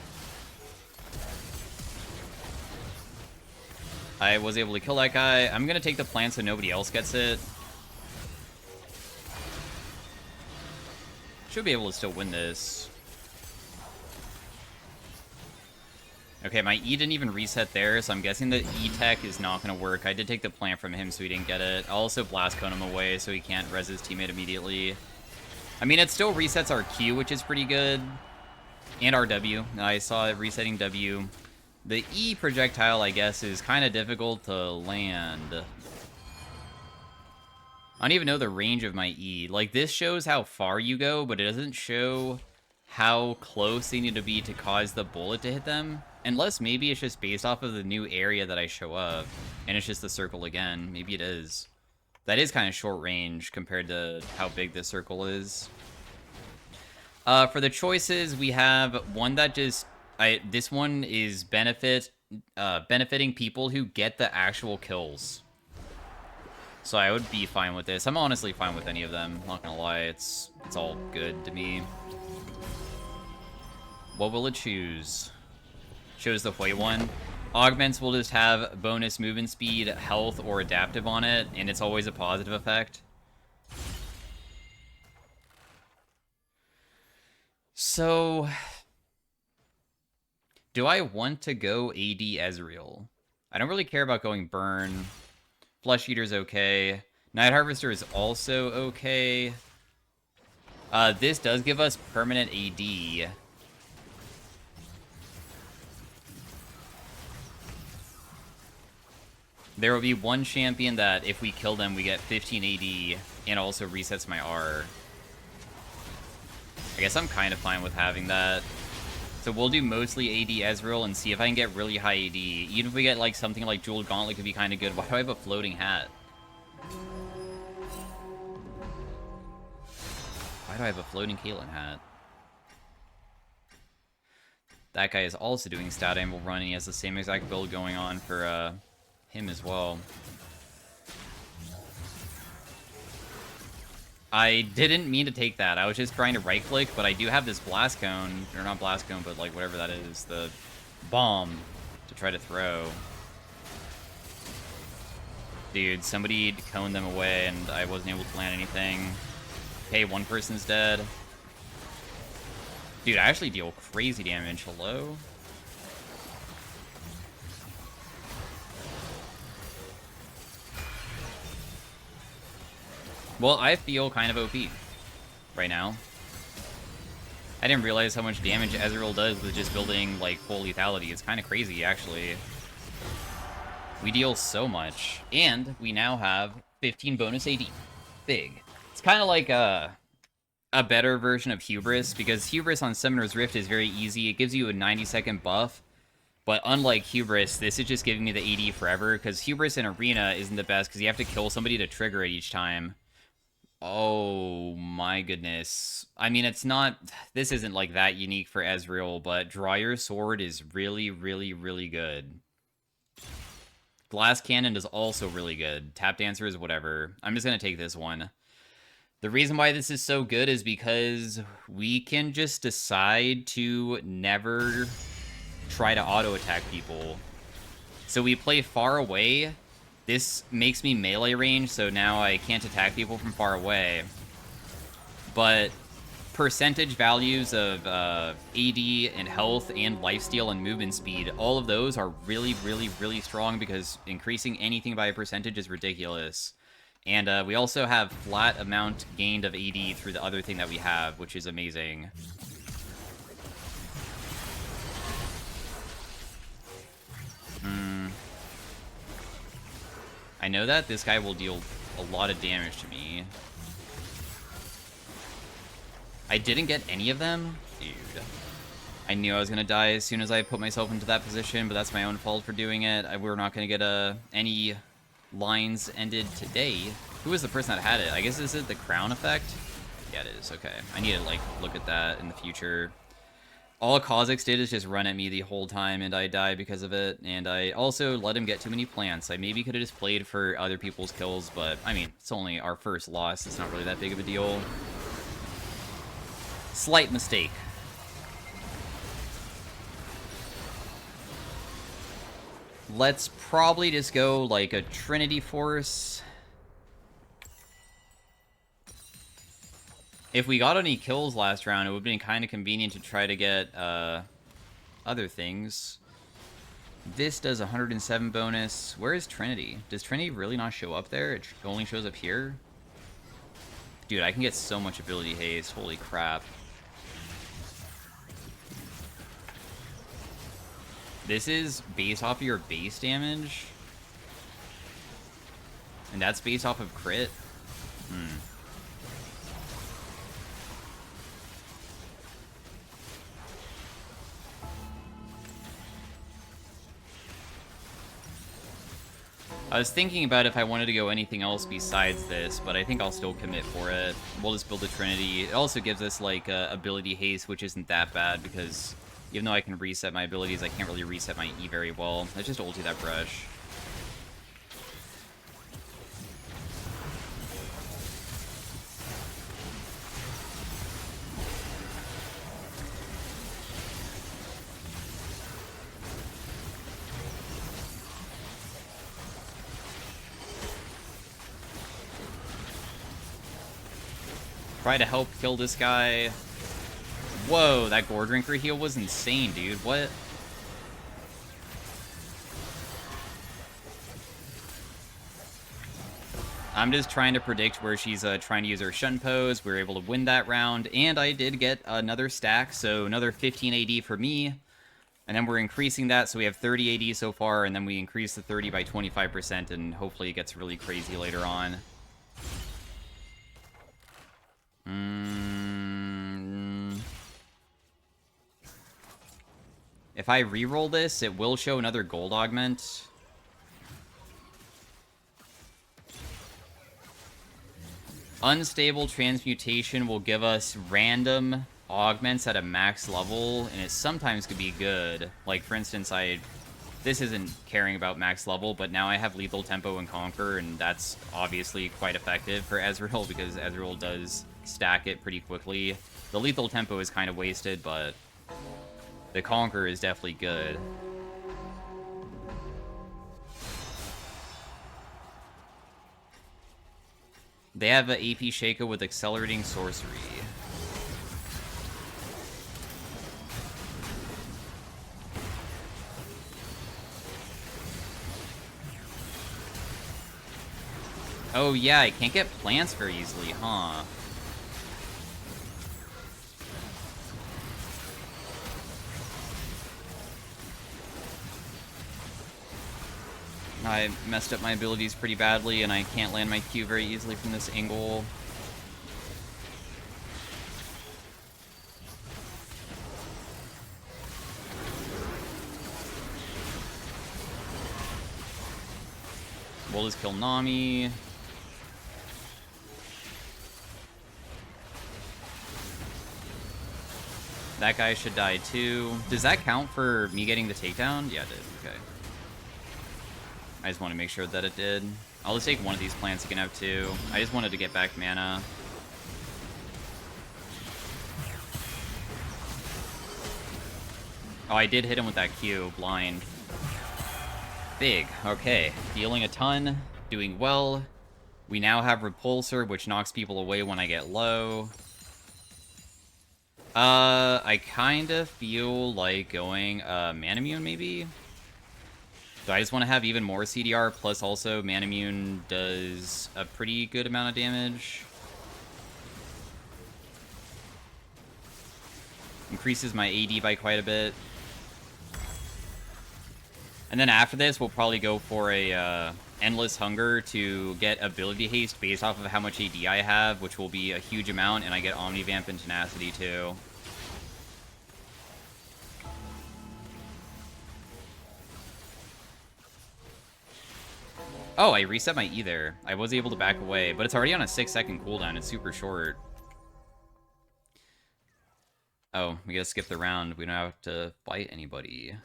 I was able to kill that guy. I'm gonna take the plant so nobody else gets it. Should be able to still win this. Okay, my E didn't even reset there, so I'm guessing the E-Tech is not going to work. I did take the plant from him, so he didn't get it. I'll also Blast Cone him away, so he can't res his teammate immediately. I mean, it still resets our Q, which is pretty good. And our W. I saw it resetting W. The E projectile, I guess, is kind of difficult to land. I don't even know the range of my E. Like, this shows how far you go, but it doesn't show how close they need to be to cause the bullet to hit them. Unless maybe it's just based off of the new area that I show up, and it's just the circle again. Maybe it is. That is kind of short range compared to how big this circle is. For the choices, we have one that just... this one is benefiting people who get the actual kills. So I would be fine with this. I'm honestly fine with any of them. Not gonna lie, it's all good to me. What will it choose? Shows the Hui one. Augments will just have bonus movement speed, health, or adaptive on it, and it's always a positive effect. So, do I want to go AD Ezreal? I don't really care about going Burn. Flesh Eater's okay. Night Harvester is also okay. This does give us permanent AD. There will be one champion that, if we kill them, we get 15 AD, and also resets my R. I guess I'm kind of fine with having that. So we'll do mostly AD Ezreal and see if I can get really high AD. Even if we get like something like Jeweled Gauntlet could be kind of good. Why do I have a floating hat? Why do I have a floating Caitlyn hat? That guy is also doing stat anvil run, and he has the same exact build going on for him as well. I didn't mean to take that. I was just trying to right-click, but I do have this Blast Cone, or not Blast Cone, but like whatever that is, the bomb to try to throw. Dude, somebody coned them away, and I wasn't able to land anything. Hey, one person's dead. Dude, I actually deal crazy damage. Hello? Well, I feel kind of OP right now. I didn't realize how much damage Ezreal does with just building, like, full lethality. It's kind of crazy, actually. We deal so much. And we now have 15 bonus AD. Big. It's kind of like a better version of Hubris, because Hubris on Summoner's Rift is very easy. It gives you a 90-second buff. But unlike Hubris, this is just giving me the AD forever, because Hubris in Arena isn't the best, because you have to kill somebody to trigger it each time. Oh my goodness. I mean, it's not... This isn't like that unique for Ezreal, but Draw Your Sword is really, really, really good. Glass Cannon is also really good. Tap Dancer is whatever. I'm just going to take this one. The reason why this is so good is because we can just decide to never try to auto-attack people. So we play far away. This makes me melee range, so now I can't attack people from far away. But percentage values of AD and health and lifesteal and movement speed, all of those are really, really, really strong because increasing anything by a percentage is ridiculous. And we also have flat amount gained of AD through the other thing that we have, which is amazing. I know that this guy will deal a lot of damage to me. I didn't get any of them? Dude. I knew I was gonna die as soon as I put myself into that position, but that's my own fault for doing it. We're not gonna get any lines ended today. Who was the person that had it? I guess is it the crown effect? Yeah, it is. Okay. I need to, like, look at that in the future. All Kha'Zix did is just run at me the whole time, and I died because of it. And I also let him get too many plants. I maybe could have just played for other people's kills, but, I mean, it's only our first loss. It's not really that big of a deal. Slight mistake. Let's probably just go, like, a Trinity Force. If we got any kills last round, it would have been kind of convenient to try to get other things. This does 107 bonus. Where is Trinity? Does Trinity really not show up there? It only shows up here? Dude, I can get so much ability haste. Holy crap. This is based off of your base damage? And that's based off of crit? I was thinking about if I wanted to go anything else besides this, but I think I'll still commit for it. We'll just build a Trinity. It also gives us, like, ability haste, which isn't that bad, because even though I can reset my abilities, I can't really reset my E very well. Let's just ulti that brush. Try to help kill this guy. Whoa, that Gore Drinker heal was insane, dude. What? I'm just trying to predict where she's trying to use her Shun Pose. We were able to win that round, and I did get another stack, so another 15 AD for me. And then we're increasing that, so we have 30 AD so far, and then we increase the 30 by 25%, and hopefully it gets really crazy later on. If I reroll this, it will show another gold augment. Unstable transmutation will give us random augments at a max level, and it sometimes could be good. Like, for instance, this isn't caring about max level, but now I have Lethal Tempo and Conquer, and that's obviously quite effective for Ezreal, because Ezreal does stack it pretty quickly. The Lethal Tempo is kind of wasted, but the Conquer is definitely good. They have an AP Shaco with Accelerating Sorcery. Oh yeah, I can't get plants very easily, huh? I messed up my abilities pretty badly, and I can't land my Q very easily from this angle. We'll just kill Nami. That guy should die too. Does that count for me getting the takedown? Yeah, it did. Okay. I just want to make sure that it did. I'll just take one of these plants. You can have two. I just wanted to get back mana. Oh, I did hit him with that Q. Blind. Big. Okay. Dealing a ton. Doing well. We now have Repulsor, which knocks people away when I get low. I kind of feel like going Manamune, maybe? So I just want to have even more CDR, plus also Manamune does a pretty good amount of damage. Increases my AD by quite a bit. And then after this, we'll probably go for a Endless Hunger to get ability haste based off of how much AD I have, which will be a huge amount, and I get Omnivamp and Tenacity too. Oh, I reset my E there. I was able to back away, but it's already on a 6-second cooldown. It's super short. Oh, we gotta skip the round. We don't have to fight anybody.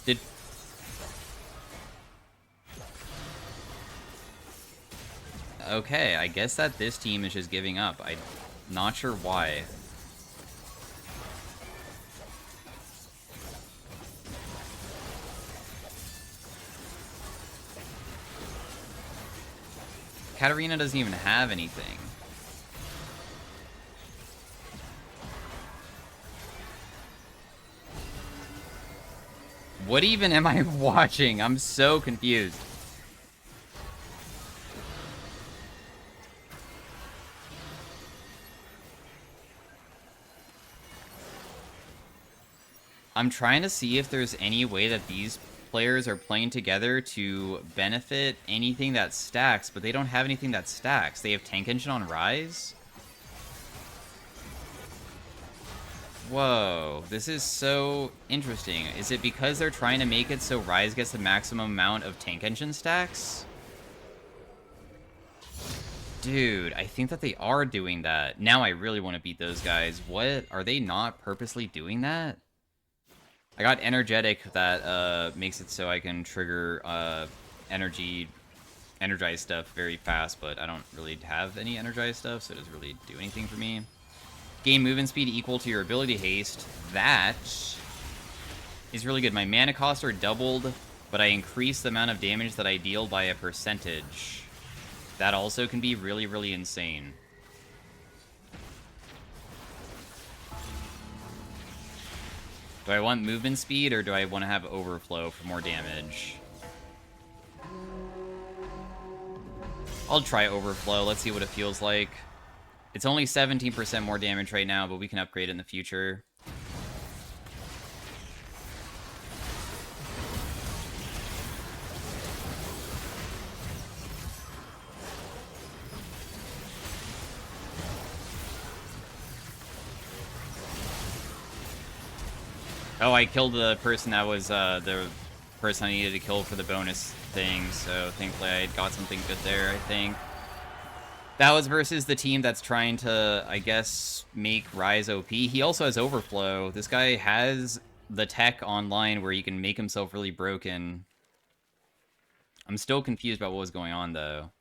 Did... Okay, I guess that this team is just giving up. I'm not sure why. Katarina doesn't even have anything. What even am I watching? I'm so confused. I'm trying to see if there's any way that these players are playing together to benefit anything that stacks, but they don't have anything that stacks. They have Tank Engine on Rise? Whoa, this is so interesting. Is it because they're trying to make it so Rise gets the maximum amount of Tank Engine stacks? Dude, I think that they are doing that. Now I really want to beat those guys. What? Are they not purposely doing that? I got Energetic that makes it so I can trigger energized stuff very fast, but I don't really have any energized stuff, so it doesn't really do anything for me. Gain movement speed equal to your ability haste. That is really good. My mana costs are doubled, but I increase the amount of damage that I deal by a percentage. That also can be really, really insane. Do I want movement speed, or do I want to have overflow for more damage? I'll try overflow. Let's see what it feels like. It's only 17% more damage right now, but we can upgrade it in the future. Oh, I killed the person that was the person I needed to kill for the bonus thing, so thankfully I got something good there, I think. That was versus the team that's trying to, I guess, make Rise OP. He also has Overflow. This guy has the tech online where he can make himself really broken. I'm still confused about what was going on, though.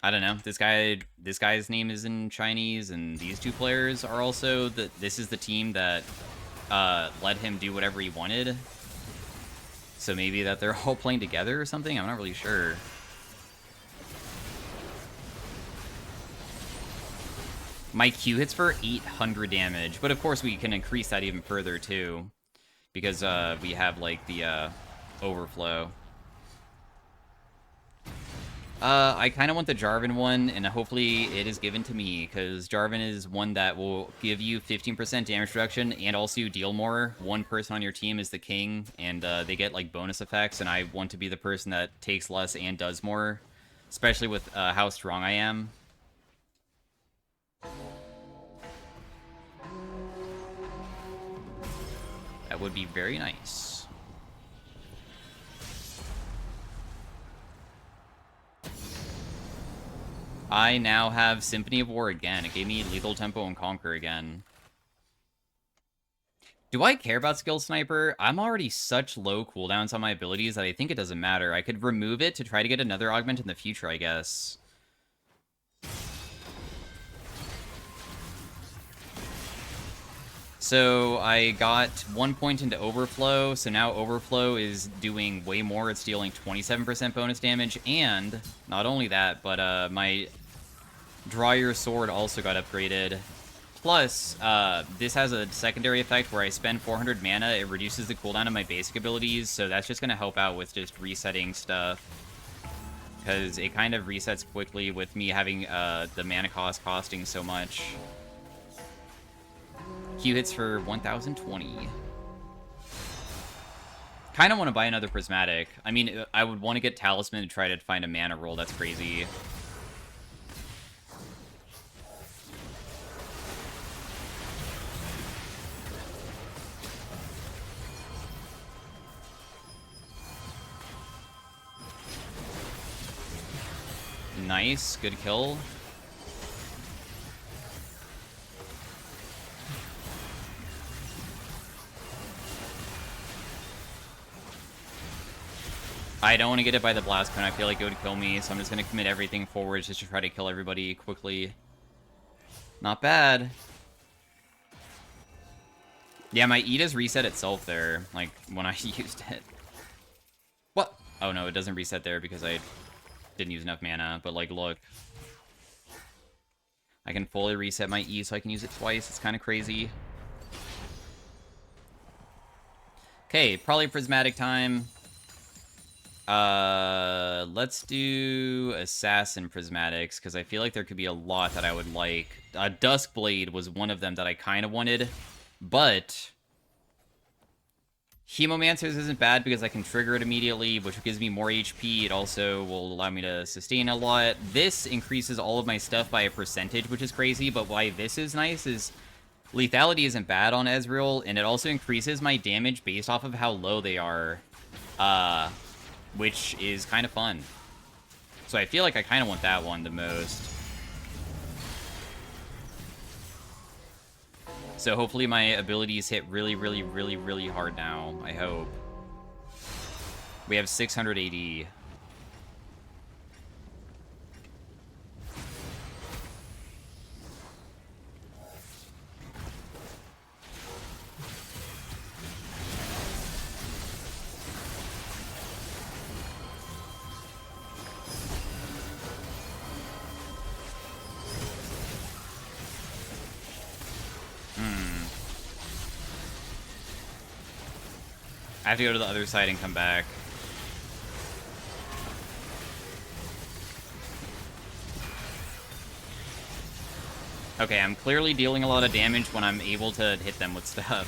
I don't know. This guy's name is in Chinese, and these two players are also this is the team that let him do whatever he wanted. So maybe that they're all playing together or something? I'm not really sure. My Q hits for 800 damage, but of course we can increase that even further too, because we have like the overflow. I kind of want the Jarvan one, and hopefully it is given to me, because Jarvan is one that will give you 15% damage reduction and also deal more. One person on your team is the king, and they get like bonus effects, and I want to be the person that takes less and does more, especially with how strong I am. That would be very nice. I now have Symphony of War again. It gave me Lethal Tempo and Conquer again. Do I care about Skill Sniper? I'm already such low cooldowns on my abilities that I think it doesn't matter. I could remove it to try to get another augment in the future, I guess. So I got 1 point into Overflow, so now Overflow is doing way more. It's dealing 27% bonus damage, and not only that, but my Draw Your Sword also got upgraded. Plus, this has a secondary effect where I spend 400 mana, it reduces the cooldown of my basic abilities, so that's just going to help out with just resetting stuff. because it kind of resets quickly with me having the mana cost costing so much. Q hits for 1,020. Kind of want to buy another Prismatic. I mean, I would want to get Talisman to try to find a mana roll. That's crazy. Nice. Good kill. I don't want to get it by the Blast Cone. I feel like it would kill me, so I'm just going to commit everything forwards just to try to kill everybody quickly. Not bad. Yeah, my E does reset itself there, like, when I used it. What? Oh, no, it doesn't reset there because I didn't use enough mana, but, like, look. I can fully reset my E so I can use it twice. It's kind of crazy. Okay, probably Prismatic time. Let's do Assassin Prismatics, because I feel like there could be a lot that I would like. Duskblade was one of them that I kind of wanted, but Hemomancers isn't bad because I can trigger it immediately, which gives me more HP. It also will allow me to sustain a lot. This increases all of my stuff by a percentage, which is crazy, but why this is nice is lethality isn't bad on Ezreal, and it also increases my damage based off of how low they are. Which is kind of fun. So I feel like I kind of want that one the most. So hopefully my abilities hit really, really, really, really hard now. I hope. We have 600 AD. I have to go to the other side and come back. Okay, I'm clearly dealing a lot of damage when I'm able to hit them with stuff.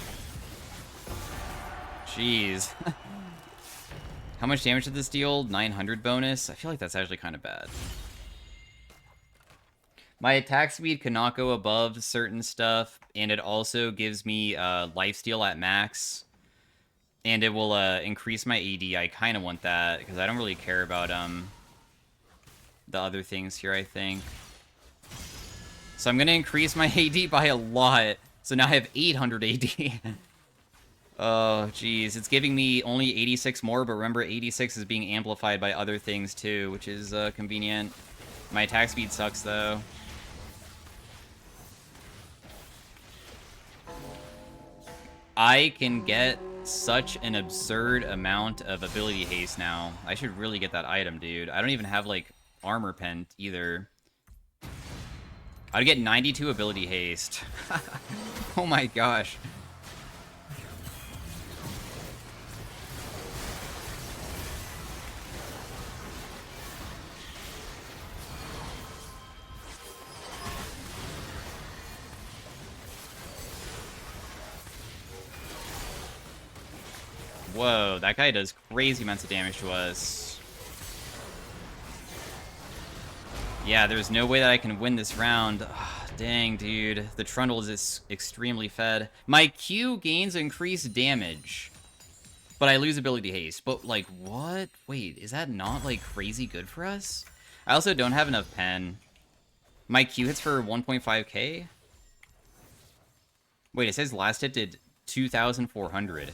Jeez. How much damage did this deal? 900 bonus? I feel like that's actually kind of bad. My attack speed cannot go above certain stuff, and it also gives me lifesteal at max. And it will increase my AD. I kind of want that, because I don't really care about the other things here, I think. So I'm going to increase my AD by a lot. So now I have 800 AD. Oh, jeez. It's giving me only 86 more, but remember, 86 is being amplified by other things, too, which is convenient. My attack speed sucks, though. I can get such an absurd amount of ability haste now. I should really get that item, dude. I don't even have, like, armor pen either. I'd get 92 ability haste. Oh my gosh. Whoa, that guy does crazy amounts of damage to us. Yeah, there's no way that I can win this round. Oh, dang, dude. The Trundle is extremely fed. My Q gains increased damage, but I lose ability haste. But, like, what? Wait, is that not, like, crazy good for us? I also don't have enough pen. My Q hits for 1.5k? Wait, it says last hit did 2,400.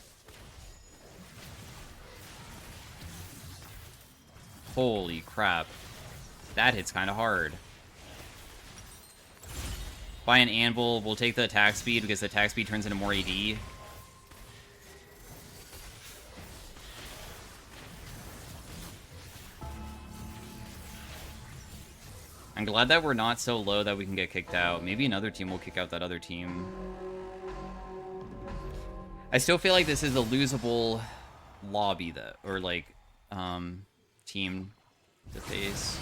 Holy crap. That hits kind of hard. Buy an anvil. We'll take the attack speed because the attack speed turns into more AD. I'm glad that we're not so low that we can get kicked out. Maybe another team will kick out that other team. I still feel like this is a losable lobby, though. Or, like, team. The face.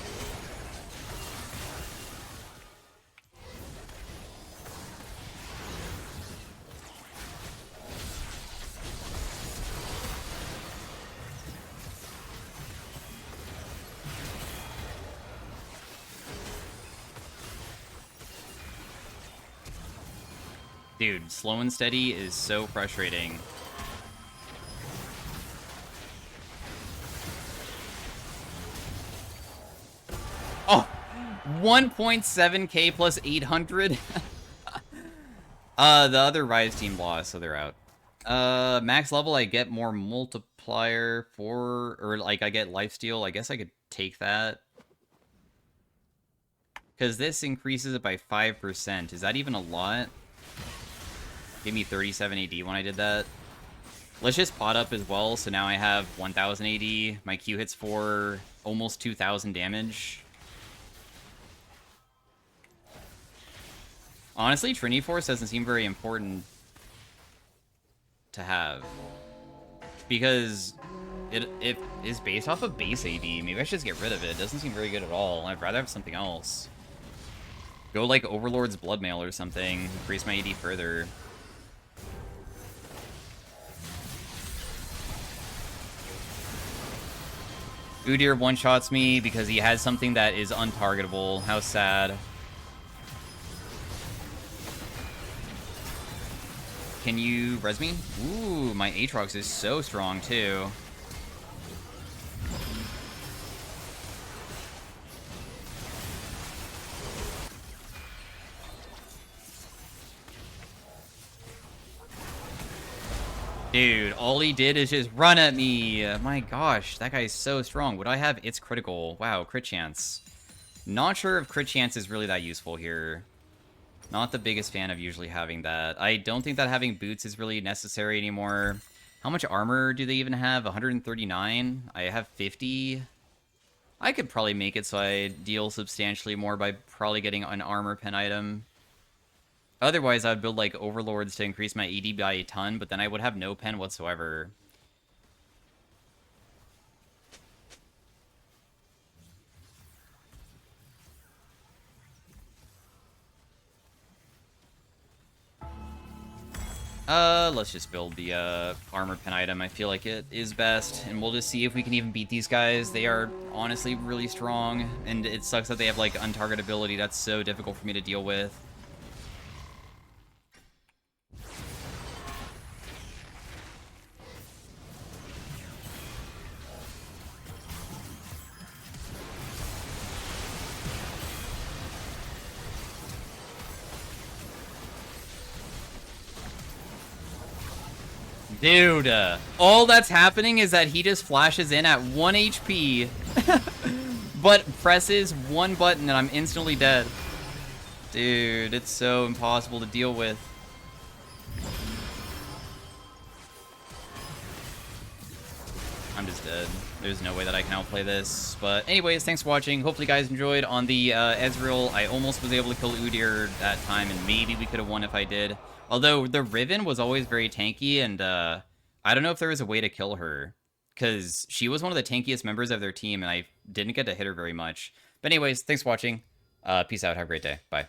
Dude, slow and steady is so frustrating. Oh, 1.7k plus 800. The other Rise team lost, so they're out. Max level, I get more multiplier for, or like I get lifesteal. I guess I could take that. Because this increases it by 5%. Is that even a lot? Give me 37 AD when I did that. Let's just pot up as well, so now I have 1000 AD. My Q hits for almost 2000 damage. Honestly, Trinity Force doesn't seem very important to have. Because it is based off of base AD. Maybe I should just get rid of it. It doesn't seem very good at all. I'd rather have something else. Go like Overlord's Bloodmail or something. Increase my AD further. Udyr one-shots me because he has something that is untargetable. How sad. Can you res me? Ooh, my Aatrox is so strong, too. Dude, all he did is just run at me. My gosh, that guy is so strong. Would I have It's Critical? Wow, crit chance. Not sure if crit chance is really that useful here. Not the biggest fan of usually having that. I don't think that having boots is really necessary anymore. How much armor do they even have? 139? I have 50. I could probably make it so I deal substantially more by probably getting an armor pen item. Otherwise, I would build, like, Overlords to increase my ED by a ton, but then I would have no pen whatsoever. Let's just build the, armor pen item. I feel like it is best, and we'll just see if we can even beat these guys. They are honestly really strong, and it sucks that they have, like, untargetability. That's so difficult for me to deal with. Dude, all that's happening is that he just flashes in at 1 HP, but presses one button and I'm instantly dead. Dude, it's so impossible to deal with. I'm just dead. There's no way that I can outplay this. But anyways, thanks for watching. Hopefully you guys enjoyed on the Ezreal. I almost was able to kill Udyr that time, and maybe we could have won if I did. Although the Riven was always very tanky, and I don't know if there was a way to kill her, because she was one of the tankiest members of their team, and I didn't get to hit her very much. But anyways, thanks for watching. Peace out. Have a great day. Bye.